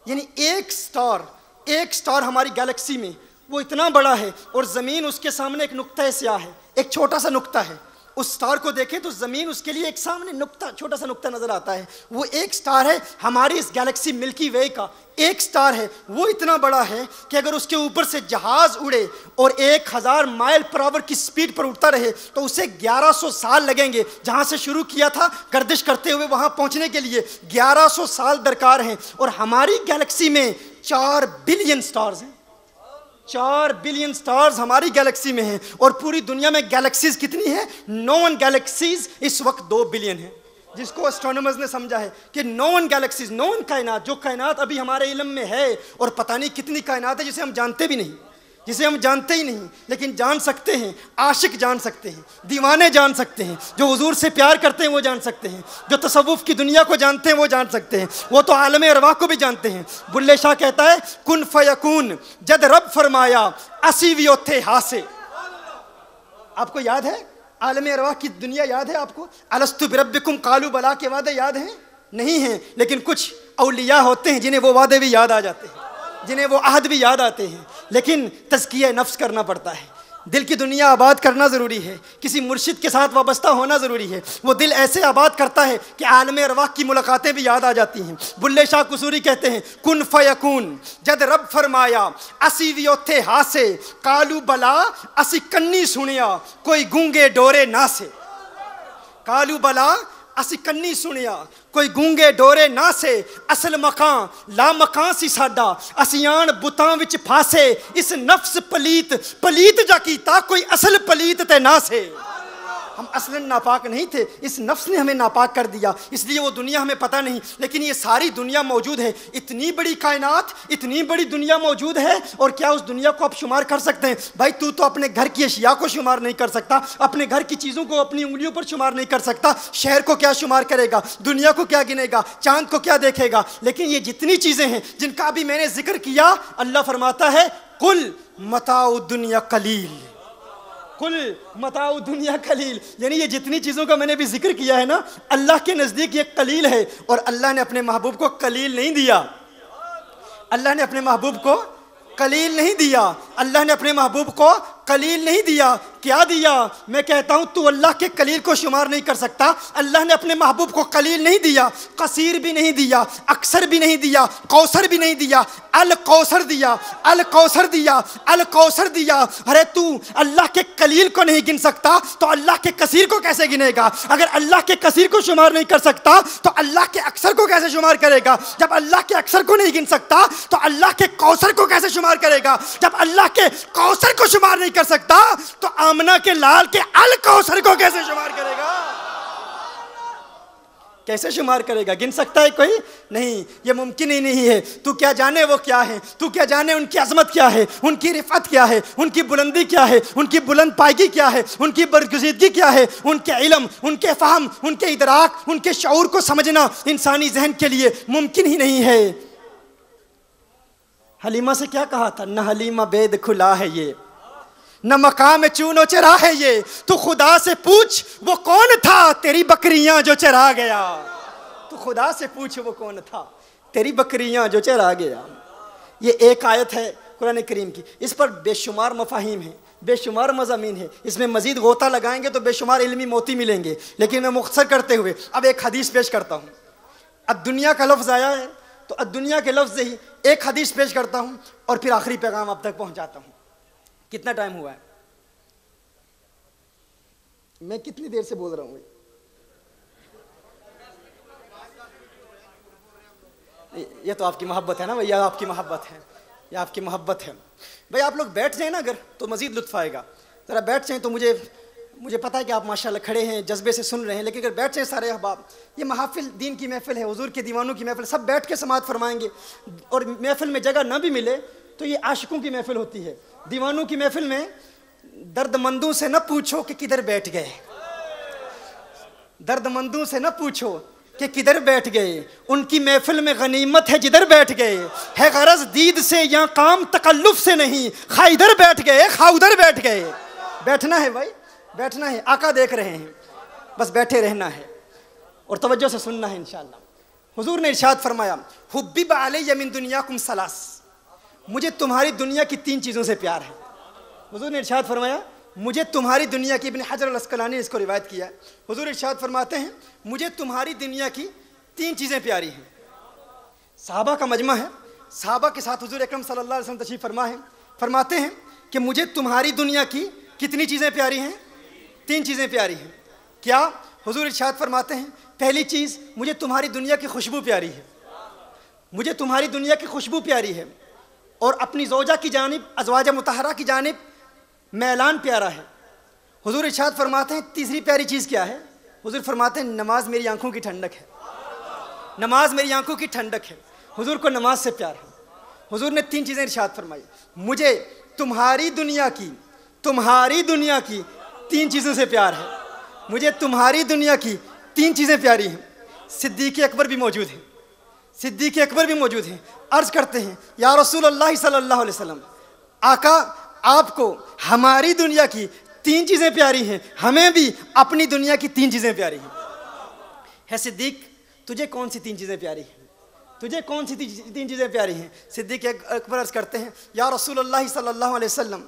यानी एक स्टार हमारी गैलेक्सी में वो इतना बड़ा है और ज़मीन उसके सामने एक नुक्ता स्याह है, एक छोटा सा नुक्ता है। उस स्टार को देखें तो ज़मीन उसके लिए एक सामने नुक्ता, छोटा सा नुक्ता नज़र आता है। वो एक स्टार है हमारी इस गैलेक्सी मिल्की वे का, एक स्टार है। वो इतना बड़ा है कि अगर उसके ऊपर से जहाज उड़े और 1000 माइल पर आवर की स्पीड पर उड़ता रहे तो उसे 1100 साल लगेंगे। जहाँ से शुरू किया था गर्दिश करते हुए वहाँ पहुँचने के लिए 1100 साल दरकार हैं। और हमारी गैलेक्सी में 4 बिलियन स्टार्स हैं, 4 बिलियन स्टार्स हमारी गैलेक्सी में हैं। और पूरी दुनिया में गैलेक्सीज कितनी है? नोन गैलेक्सीज इस वक्त 2 बिलियन है, जिसको एस्ट्रोनॉमर्स ने समझा है कि नोन गैलेक्सीज, नोन कायनात, जो कायनात अभी हमारे इल्म में है, और पता नहीं कितनी कायनात है जिसे हम जानते भी नहीं, जिसे हम जानते ही नहीं, लेकिन जान सकते हैं। आशिक जान सकते हैं, दीवाने जान सकते हैं, जो हुजूर से प्यार करते हैं वो जान सकते हैं, जो तसव्वुफ की दुनिया को जानते हैं वो जान सकते हैं, वो तो आलम अरवाह को भी जानते हैं। बुल्ले शाह कहता है कुन फयकून जद रब फरमाया असी भी ओथे हासे। आपको याद है आलम अरवाह की दुनिया? याद है आपको? अलस्तु बिरब्बिकुम कालू बला के वादे याद हैं? नहीं हैं, लेकिन कुछ औलिया होते हैं जिन्हें वो वादे भी याद आ जाते हैं, जिन्हें वो अहद भी याद आते हैं। लेकिन तज़किया नफ्स करना पड़ता है, दिल की दुनिया आबाद करना ज़रूरी है, किसी मुर्शिद के साथ वाबस्ता होना ज़रूरी है। वो दिल ऐसे आबाद करता है कि आलम अरवाह की मुलाकातें भी याद आ जाती हैं। बुल्ले शाह कुसूरी कहते हैं कुन फयकून जद रब फरमाया असी भी ओथे हासे, कालू बला असी कन्नी सुनिया कोई गूंगे डोरे ना से। कालू बला असी कन्नी सुनिया कोई गूंगे डोरे ना से, असल मकान ला मकान सी साडा असियान बुतां विच फासे, इस नफ्स पलीत पलीत जा कीता कोई असल पलीत ते ना से। हम असलन नापाक नहीं थे, इस नफ्स ने हमें नापाक कर दिया, इसलिए वो दुनिया हमें पता नहीं। लेकिन ये सारी दुनिया मौजूद है, इतनी बड़ी कायनात, इतनी बड़ी दुनिया मौजूद है, और क्या उस दुनिया को आप शुमार कर सकते हैं? भाई तू तो अपने घर की अशिया को शुमार नहीं कर सकता, अपने घर की चीज़ों को अपनी उंगलियों पर शुमार नहीं कर सकता, शहर को क्या शुमार करेगा, दुनिया को क्या गिनेगा, चांद को क्या देखेगा। लेकिन ये जितनी चीज़ें हैं जिनका अभी मैंने जिक्र किया, अल्लाह फरमाता है कुल मताउ दुनिया कलील, कुल मताउ दुनिया कलील, यानी ये जितनी चीज़ों का मैंने भी जिक्र किया है ना, अल्लाह के नज़दीक ये कलील है। और अल्लाह ने अपने महबूब को कलील नहीं दिया, अल्लाह ने अपने महबूब को कलील नहीं दिया, अल्लाह ने अपने महबूब को कलील नहीं दिया। क्या दिया? मैं कहता हूं तू अल्लाह के कलील को शुमार नहीं कर सकता। अल्लाह ने अपने महबूब को कलील नहीं दिया, कसीर भी नहीं दिया, अक्सर भी नहीं दिया, कौसर भी नहीं दिया, अल कौसर दिया, अल कौसर दिया, अल कौसर दिया। अरे तू अल्लाह के कलील को नहीं गिन सकता तो अल्लाह के कसीर को कैसे गिनेगा? अगर अल्लाह के कसीर को शुमार नहीं कर सकता तो अल्लाह के अक्सर को कैसे शुमार करेगा? जब अल्लाह के अक्सर को नहीं गिन सकता तो अल्लाह के कौसर को कैसे शुमार करेगा? जब अल्लाह के कौसर को शुमार नहीं कर सकता तो आमना के लाल के अल कौसर को कैसे शुमार करेगा? कैसे शुमार करेगा? गिन सकता है कोई? नहीं, ये मुमकिन ही नहीं है। तू क्या जाने वो क्या है, तू क्या जाने उनकी अजमत क्या है, उनकी रिफत क्या है, उनकी बुलंदी क्या है, उनकी बुलंद पायगी क्या है, उनकी बरगुज़ीदगी क्या है, उनके इल्म, उनके फहम, उनके इदराक, उनके शऊर को समझना इंसानी जहन के लिए मुमकिन ही नहीं है। हलीमा से क्या कहा था? न हलीमा बेद खुला है ये, न मकाम चूनो चरा है ये, तू खुदा से पूछ वो कौन था तेरी बकरियां जो चरा गया। तू खुदा से पूछ वो कौन था तेरी बकरियां जो चरा गया। ये एक आयत है कुरान करीम की, इस पर बेशुमार मफाहिम है, बेशुमार मज़ामीन है। इसमें मज़ीद गोता लगाएंगे तो बेशुमार इल्मी मोती मिलेंगे, लेकिन मैं मुख्तसर करते हुए अब एक हदीस पेश करता हूँ। अद्दुनिया का लफ्ज़ आया है तो अद्दुनिया के लफ्ज़ से ही एक हदीस पेश करता हूँ और फिर आखिरी पैगाम आप तक पहुँचाता हूँ। कितना टाइम हुआ है? मैं कितनी देर से बोल रहा हूँ? ये तो आपकी मोहब्बत है ना भैया, आपकी मोहब्बत है, ये आपकी मोहब्बत है। भाई आप लोग बैठ जाए ना अगर तो मज़ीद लुत्फ़ आएगा। ज़रा बैठ जाए तो मुझे पता है कि आप माशाल्लाह खड़े हैं, जज्बे से सुन रहे हैं, लेकिन अगर बैठ जाए सारे अहबाब, ये महफिल दीन की महफिल है, हुजूर के दीवानों की महफिल, सब बैठ के समाअत फरमाएंगे। और महफिल में जगह ना भी मिले तो ये आशिकों की महफिल होती है। दीवानों की महफिल में दर्दमंदों से न पूछो कि किधर बैठ गए, दर्दमंदों से न पूछो कि किधर बैठ गए, उनकी महफिल में गनीमत है जिधर बैठ गए। है गरज दीद से या काम तकल्लुफ से नहीं, खा इधर बैठ गए खा उधर बैठ गए। बैठना है भाई, बैठना है, आका देख रहे हैं, बस बैठे रहना है और तवज्जो से सुनना है इंशाअल्लाह। हुजूर ने इरशाद फरमाया, हुब्बिब अलैया मिन दुनियाकुम सलास, मुझे तुम्हारी दुनिया की 3 चीज़ों से प्यार है। हुजूर ने इरशाद फरमाया, मुझे तुम्हारी दुनिया की, इब्न हजर अल-अस्कलानी ने इसको रिवायत किया है। हुजूर इरशाद फरमाते हैं, मुझे तुम्हारी दुनिया की 3 चीज़ें प्यारी हैं। सहाबा का मजमा है, सहाबा के साथ हुजूर अकरम सल्लल्लाहु अलैहि वसल्लम तशरीफ़ फरमा है, फरमाते हैं कि मुझे तुम्हारी दुनिया की कितनी चीज़ें प्यारी हैं? 3 चीज़ें प्यारी हैं। क्या? हुजूर इरशाद फरमाते हैं, पहली चीज़, मुझे तुम्हारी दुनिया की खुशबू प्यारी है, मुझे तुम्हारी दुनिया की खुशबू प्यारी है, और अपनी ज़ौजा की जानिब, अज़वाज मुतहरा की जानिब मैलान प्यारा है। हुजूर इरशाद फरमाते हैं, तीसरी प्यारी चीज़ क्या है? हुजूर फरमाते हैं, नमाज मेरी आंखों की ठंडक है, नमाज मेरी आंखों की ठंडक है। हुजूर को नमाज से प्यार है। हुजूर ने 3 चीज़ें इरशाद फरमाई, मुझे तुम्हारी दुनिया की 3 चीज़ों से प्यार है, मुझे तुम्हारी दुनिया की 3 चीज़ें प्यारी हैं। सिद्दीक़ अकबर भी मौजूद हैं, सिद्दीक़ अकबर भी मौजूद हैं। अर्ज़ करते हैं, या रसूलल्लाह सल्लल्लाहु अलैहि वसल्लम, आका आपको हमारी दुनिया की 3 चीज़ें प्यारी हैं, हमें भी अपनी दुनिया की 3 चीज़ें प्यारी हैं। है सिद्दीक़, तुझे कौन सी 3 चीज़ें प्यारी हैं? तुझे कौन सी 3 चीज़ें प्यारी हैं? सिद्दीक़ अकबर अर्ज़ करते हैं, या रसूलल्लाह सल्लल्लाहु अलैहि वसल्लम,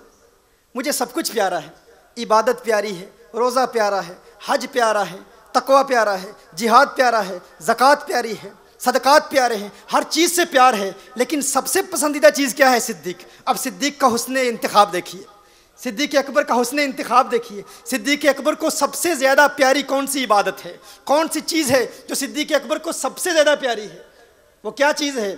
मुझे सब कुछ प्यारा है, इबादत प्यारी है, रोज़ा प्यारा है, हज प्यारा है, तकवा प्यारा है, जिहाद प्यारा है, ज़कात प्यारी है, सदक़ात प्यारे हैं, हर चीज़ से प्यार है, लेकिन सबसे पसंदीदा चीज़ क्या है? सिद्दीक़। अब सिद्दीक़ का हुस्ने इंतखाब देखिए, सिद्दीक़ अकबर का हुस्ने इंतखाब देखिए। सिद्दीक़ अकबर को सबसे ज़्यादा प्यारी कौन सी इबादत है, कौन सी चीज़ है जो सिद्दीक़ अकबर को सबसे ज़्यादा प्यारी है? वो क्या चीज़ है?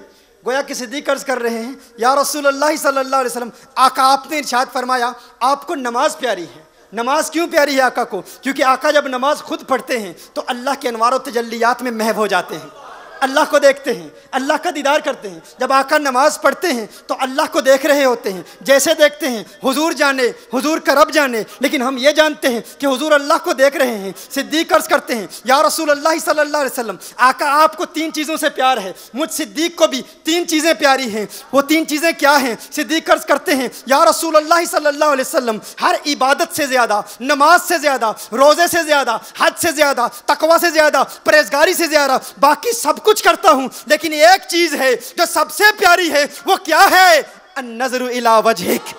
गोया कि सिद्दीक़ अर्ज़ कर रहे हैं, या रसूलल्लाह सल्लल्लाहु अलैहि वसल्लम, आका आपने इरशाद फरमाया, आपको नमाज प्यारी है, नमाज क्यों प्यारी है आका को? क्योंकि आका जब नमाज खुद पढ़ते हैं तो अल्लाह के अनवार और तजल्लियात में महव हो जाते हैं, अल्लाह को देखते हैं, अल्लाह का दीदार करते हैं। जब आका नमाज पढ़ते हैं तो अल्लाह को देख रहे होते हैं, जैसे देखते हैं हुजूर जाने, हुजूर का रब जाने, लेकिन हम ये जानते हैं कि हुजूर अल्लाह को देख रहे हैं। सिद्दीक अर्ज करते हैं, या रसूल अल्लाह सल्लल्लाहु अलैहि वसल्लम, आका आपको 3 चीज़ों से प्यार है, मुझ सिद्दीक को भी 3 चीज़ें प्यारी हैं। वो 3 चीज़ें क्या हैं? सिद्दीक अर्ज करते हैं, या रसूल अल्लाह सल्लल्लाहु अलैहि वसल्लम, हर इबादत से ज़्यादा, नमाज से ज़्यादा, रोज़े से ज़्यादा, हज से ज़्यादा, तकवा से ज़्यादा, परहेजगारी से ज़्यादा, बाकी सब कुछ करता हूं, लेकिन एक चीज है जो सबसे प्यारी है। वो क्या है? अन्नज़रु इला वजहिक,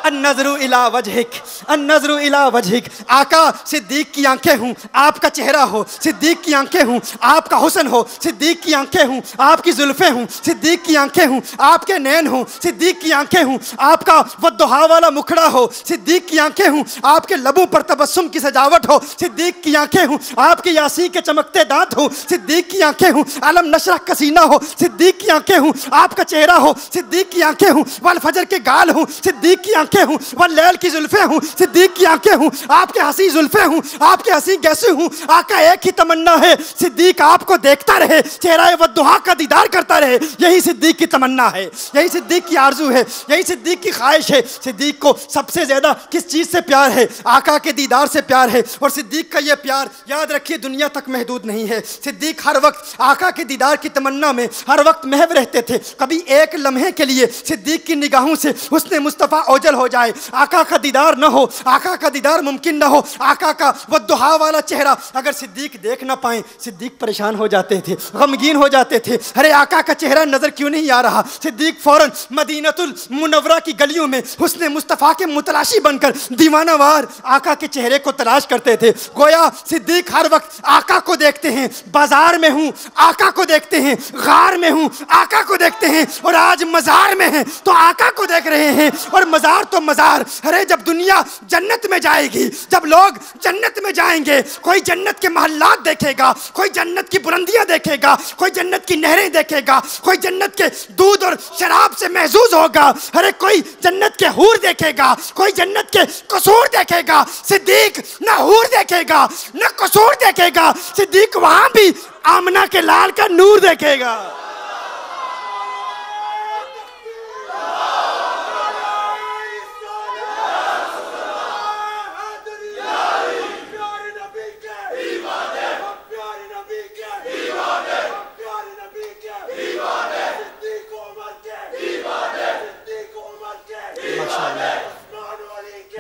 अन्नज़रु इला वजहिक, अन्नज़रु इला वजहिक। आका सिद्दीक की आंखें हूँ, आपका चेहरा हो, सिद्दीक की आंखें हूँ, आपका हुस्न हो, सिद्दीक की आंखें हूँ, आपकी जुल्फें हूँ, सिद्दीक की आंखें हूँ, आपके नैन हूँ, सिद्दीक की आंखें हूँ, आपका वद्दुहा वाला मुखड़ा हो, सिद्दीक की आंखें हूँ, आपके लबों पर तबस्सुम की सजावट हो, सिद्दीक की आंखें हूँ, आपके यासीन के चमकते दांत हो, सिद्दीक की आंखें हूँ, अलम नशरह का सीना हो, सिद्दीक की आंखें हूँ, आपका चेहरा हो, सिद्दीक की आंखें हूँ, वल फजर के गाल हूँ, सिद्दीक की आंखें हूँ, वल्लैल की जुल्फे हूँ, सिद्दीक की आंखें हूँ, आपके हंसी जुल्फे हूँ, आपके हंसी गैसे हूँ। आका एक ही तमन्ना है, सिद्दीक आपको देखता रहे, चेहरा वद्दुहा का दीदार करता रहे। यही सिद्दीक की तमन्ना है, यही सिद्दीक की आरजू है, यही सिद्दीक की ख्वाहिश है। सिद्दीक को सबसे ज्यादा किस चीज से प्यार है? आका के दीदार से प्यार है। और सिद्दीक का यह प्यार याद रखिए दुनिया तक महदूद नहीं है। सिद्दीक हर वक्त आका के दीदार की तमन्ना में हर वक्त महव रहते थे। कभी एक लम्हे के लिए सिद्दीक की निगाहों से हुस्ने मुस्तफ़ा ओझल हो जाए, आका का दीदार न हो, आका का दीदार मुमकिन न हो, आका का वद्दुहा वाला चेहरा अगर सिद्दीक देख ना पाए, सिद्दीक परेशान हो जाते थे, गमगीन हो जाते थे। अरे आका का चेहरा नजर क्यों नहीं आ रहा? सिद्दीक फौरन मदीनतुल मुनव्वरा की गलियों में हुस्ने मुस्तफ़ा के मुतलाशी बनकर दीवानावार आका के चेहरे को तलाश करते थे। गोया सिद्दीक हर वक्त आका को देखते हैं। बाजार में हूँ, आका को देखते हैं, गार में हूँ, आका को देखते हैं, और आज मजार में हैं तो आका को देख रहे हैं। और मजार तो मजार, अरे जब दुनिया जन्नत में जाएगी, जब लोग जन्नत में जाएंगे, कोई जन्नत के महल्लात देखेगा, कोई जन्नत की बुलंदियां देखेगा, कोई जन्नत की नहरें देखेगा, कोई जन्नत के दूध और शराब से महजूज होगा, अरे कोई जन्नत के हूर देखेगा, कोई जन्नत के कसूर देखेगा। सिद्दीक न हूर देखेगा न कसूर देखेगा, सिद्दीक वहां भी आमना के लाल का नूर देखेगा।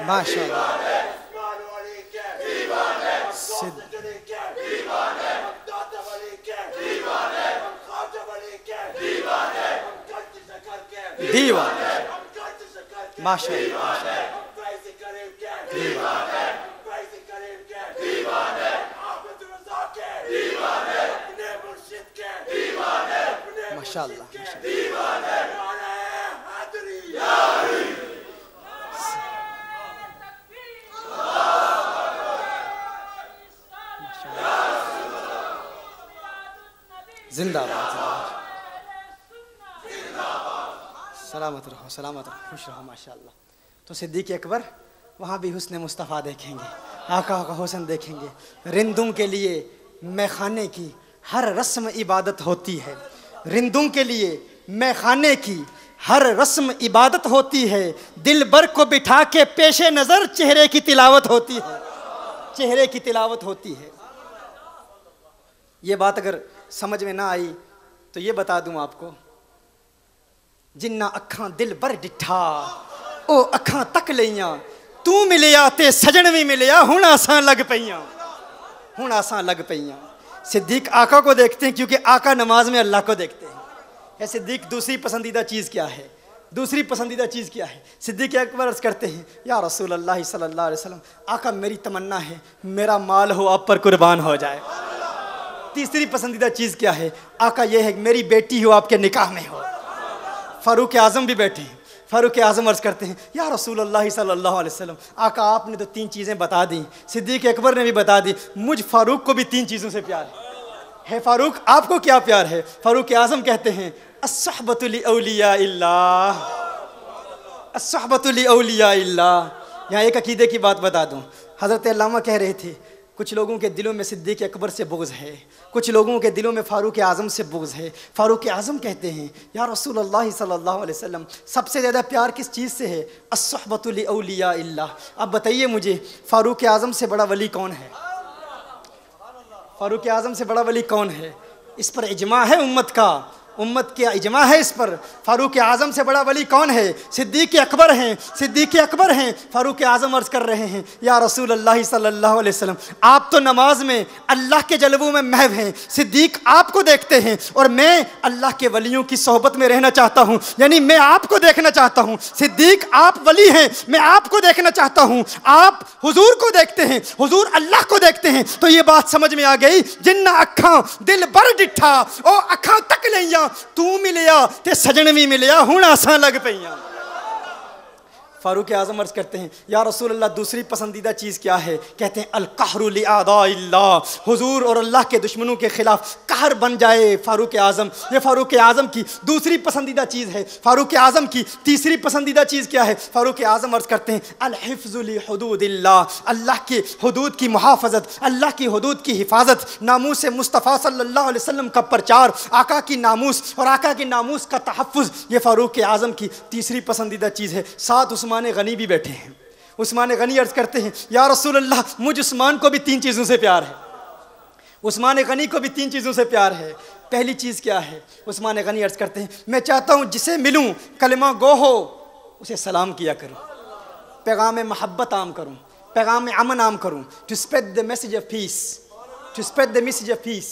माशाअल्लाह दीवाना, माशाअल्लाह माशाअल्लाह। जिंदाबाद, सलामत रहो, सलामत रहो, खुश रहो, माशाअल्लाह। तो सिद्दीक अकबर वहाँ भी हुस्न मुस्तफ़ा देखेंगे, आका का हुस्न देखेंगे। रिंदों के लिए मैखाने की हर रस्म इबादत होती है, रिंदों के लिए मैखाने की हर रस्म इबादत होती है। दिल बर को बिठा के पेशे नज़र चेहरे की तिलावत होती है, चेहरे की तिलावत होती है। ये बात अगर समझ में ना आई तो ये बता दूं आपको, जिन्ना अखां दिल बर डिठा ओ अखां तक लईयां, तू मिलिया ते सजन भी मिलिया, हुण आसां लग पईयां, हुण आसां लग पईयां। सिद्दीक आका को देखते हैं क्योंकि आका नमाज में अल्लाह को देखते हैं। या सिद्दीक दूसरी पसंदीदा चीज़ क्या है? दूसरी पसंदीदा चीज़ क्या है? सिद्दीक अकबर अर्ज़ करते हैं, या रसूल अल्लाह सल्लल्लाहु अलैहि वसल्लम, आका मेरी तमन्ना है मेरा माल हो आप पर कुर्बान हो जाए। तीसरी पसंदीदा चीज़ क्या है? आका ये है मेरी बेटी हो आपके निकाह में हो। फ़ारूक आज़म भी बैठे हैं, फ़ारूक आज़म अर्ज़ करते हैं, या रसूल अल्लाह सल्लल्लाहु अलैहि वसल्लम, आका आपने तो 3 चीज़ें बता दी, सिद्दीक अकबर ने भी बता दी, मुझ फ़ारूक को भी 3 चीज़ों से प्यार है। फ़ारूक आपको क्या प्यार है? फ़ारूक आज़म कहते हैं, अस्सहबतु लि औलिया इल्लाह, अस्सहबतु लि औलिया इल्लाह, यहाँ एक अकीदे की बात बता दूँ। हज़रत अल्लामा कह रहे थे कुछ लोगों के दिलों में सिद्दीक़ अकबर से बुग़्ज़ है, कुछ लोगों के दिलों में फ़ारूक़ आज़म से बुग़्ज़ है। फ़ारूक़ आज़म कहते हैं या रसूल अल्लाह सल्लल्लाहु अलैहि वसल्लम सबसे ज़्यादा प्यार किस चीज़ से है? अस्सुहबतु लिऔलिया इल्लाह। अब बताइए मुझे फ़ारूक़ आज़म से बड़ा वली कौन है? फ़ारूक़ आज़म से बड़ा वली कौन है? इस पर इजमा है उम्मत का, उम्मत के इजमा है इस पर। फ़ारूक़ आज़म से बड़ा वली कौन है? सिद्दीक़ अकबर हैं, सिद्दीक़ अकबर हैं। फ़ारूक़ आज़म अर्ज़ कर रहे हैं या रसूल अल्लाह सल्लल्लाहु अलैहि वसल्लम आप तो नमाज में अल्लाह के जलवों में महव हैं, सिद्दीक़ आपको देखते हैं और मैं अल्लाह के वलियों की सोहबत में रहना चाहता हूँ, यानी मैं आपको देखना चाहता हूँ। सिद्दीक़ आप वली हैं, मैं आपको देखना चाहता हूँ। आप हुजूर को देखते हैं, हुजूर अल्लाह को देखते हैं। तो ये बात समझ में आ गई। जिन्ना अखां दिल बर डिठा ओ अखां तक लिया तू मिलिया ते सजन भी मिलिया हुण आसां लग पईयां। फ़ारूक़ आज़म अर्ज़ करते हैं या रसूल अल्लाह दूसरी पसंदीदा चीज़ क्या है? कहते हैं अल कहरु लिआदाइल्लाह, हुजूर और अल्लाह के दुश्मनों के खिलाफ कहर बन जाए फ़ारूक़ आज़म। ये फ़ारूक़ आज़म की दूसरी पसंदीदा चीज़ है। फ़ारूक़ आज़म की तीसरी पसंदीदा चीज़ क्या है? फ़ारूक़ आज़म अर्ज़ करते हैं अल हिफ्ज़ु लिहुदूदिल्लाह, अल्लाह की हुदूद की मुहाफ़ज़त, अल्लाह की हुदूद की हिफाजत, नामूस मुस्तफ़ा सल्लल्लाहु अलैहि वसल्लम का प्रचार, आका की नामूस और आका की नामूस का तहफ़्फ़ुज़, ये फ़ारूक़ आज़म की तीसरी पसंदीदा चीज़ है। साथ उस्मान गनी भी बैठे हैं। उस्मान गनी अर्ज करते हैं या रसूल अल्लाह मुझ उस्मान को भी तीन चीज़ों से प्यार है। उस्मान गनी को भी तीन चीज़ों से प्यार है। पहली चीज़ क्या है? उस्मान गनी अर्ज करते हैं मैं चाहता हूँ जिसे मिलूँ कलमा गो हो उसे सलाम किया करूँ, पैगाम मोहब्बत आम करूँ, पैगाम अमन आम करूँ। To spread the message of peace, to spread the message of peace,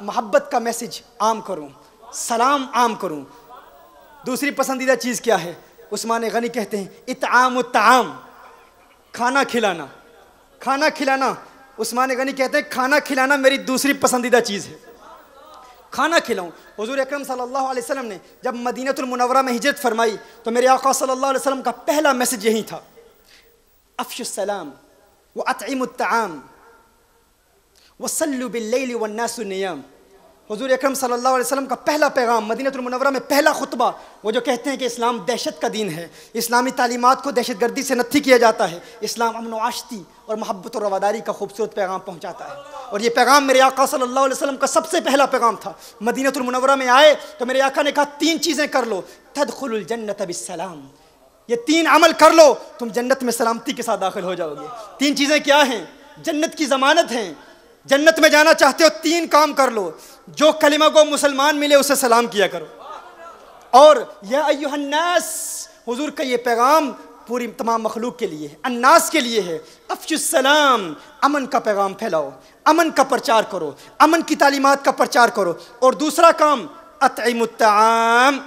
मोहब्बत का मैसेज आम करूँ, सलाम आम करूँ। दूसरी पसंदीदा चीज़ क्या है? उस्मान गनी कहते हैं इत्आम ताम, खाना खिलाना, खाना खिलाना। उस्मान गनी कहते हैं खाना खिलाना मेरी दूसरी पसंदीदा चीज़ है। खाना खिलाऊं। हुजूर अकरम सल्लल्लाहु अलैहि वसल्लम ने जब मदीनतुल मुनव्वरा में हिजरत फरमाई तो मेरे आका सल्लल्लाहु अलैहि वसल्लम का पहला मैसेज यही था अफ़शुस सलाम व अतइमुत ताम व सल्लु बिल्लैलि वन्नासु नियाम। हुजूर अकरम सल्लल्लाहु अलैहि वसल्लम का पहला पैगाम मदीनतुल मुनव्वरा में पहला खुतबा, वो जो कहते हैं कि इस्लाम दहशत का दीन है, इस्लामी तालीमात को दहशतगर्दी से नत्थी किया जाता है, इस्लाम अमन व आश्ती और मोहब्बत और रवादारी का खूबसूरत पैगाम पहुँचाता है। और ये पैगाम मेरे आका सल्लल्लाहु अलैहि वसल्लम का सबसे पहला पैगाम था। मदीनतुल मुनव्वरा में आए तो मेरे आका ने कहा तीन चीज़ें कर लो, तदखुलुल जन्नत बिस्सलाम, ये तीन अमल कर लो तुम जन्नत में सलामती के साथ दाखिल हो जाओगे। तीन चीज़ें क्या हैं? जन्नत की ज़मानत हैं, जन्नत में जाना चाहते हो तीन काम कर लो। जो कलिमा को मुसलमान मिले उसे सलाम किया करो। और या अय्युहन्नास, हुजूर का ये पैगाम पूरी तमाम मखलूक के लिए है, अन्नास के लिए है। अफ़शुस सलाम, अमन का पैगाम फैलाओ, अमन का प्रचार करो, अमन की तालीमात का प्रचार करो। और दूसरा काम अतइमुत ताम,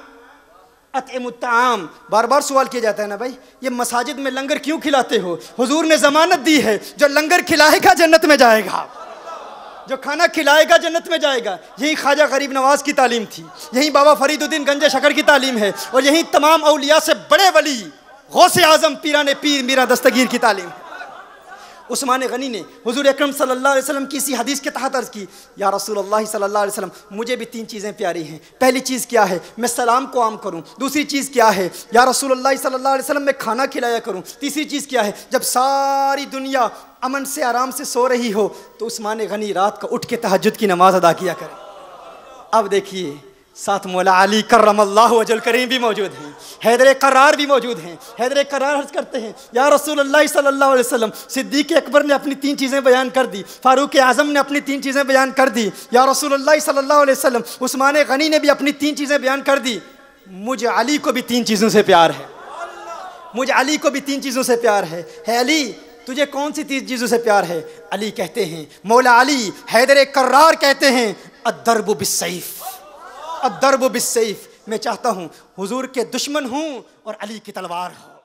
अतइमुत ताम। बार बार सवाल किया जाता है ना भाई ये मसाजिद में लंगर क्यों खिलाते हो? हुजूर ने ज़मानत दी है जो लंगर खिलाएगा जन्नत में जाएगा, जो खाना खिलाएगा जन्नत में जाएगा। यही ख्वाजा गरीब नवाज की तालीम थी, यही बाबा फरीदुद्दीन गंजे शकर की तालीम है, और यही तमाम औलिया से बड़े वली गौसे आज़म पीराने पीर मीरा दस्तगीर की तालीम है। उस्मान गनी ने हुजूर अकरम सल्लल्लाहु अलैहि वसल्लम की इसी हदीस के तहत अर्ज़ की या रसूलुल्लाह सल्लल्लाहु अलैहि वसल्लम मुझे भी तीन चीज़ें प्यारी हैं। पहली चीज़ क्या है? मैं सलाम को आम करूं। दूसरी चीज़ क्या है? या रसूलुल्लाह सल्लल्लाहु अलैहि वसल्लम मैं खाना खिलाया करूं। तीसरी चीज़ क्या है? जब सारी दुनिया अमन से आराम से सो रही हो तो उस्मान गनी रात को उठ के तहज्जुद की नमाज अदा किया करें। अब देखिए साथ मौला अली कर्रमल्लाहु वजहुल करीम भी मौजूद हैं, हैदर करार भी मौजूद हैं। हैदर करार अर्ज़ करते हैं या रसूलुल्लाह सल्लल्लाहु अलैहि वसल्लम सिद्दीक़ अकबर ने अपनी तीन चीज़ें बयान कर दी, फ़ारूक़ आज़म ने अपनी तीन चीज़ें बयान कर दी, या रसूलुल्लाह सल्लल्लाहु अलैहि वसल्लम उस्मान गनी ने भी अपनी तीन चीज़ें बयान कर दी। मुझे अली को भी तीन चीज़ों से प्यार है, मुझे अली को भी तीन चीज़ों से प्यार है। अली तुझे कौन सी तीन चीज़ों से प्यार है? अली कहते हैं, मौला अली हैदर करार कहते हैं अद्दरबु बिस्सैफ, अद्दरबु बिस्सैफ। मैं चाहता हूँ हुजूर के दुश्मन हूँ और अली की तलवार हो।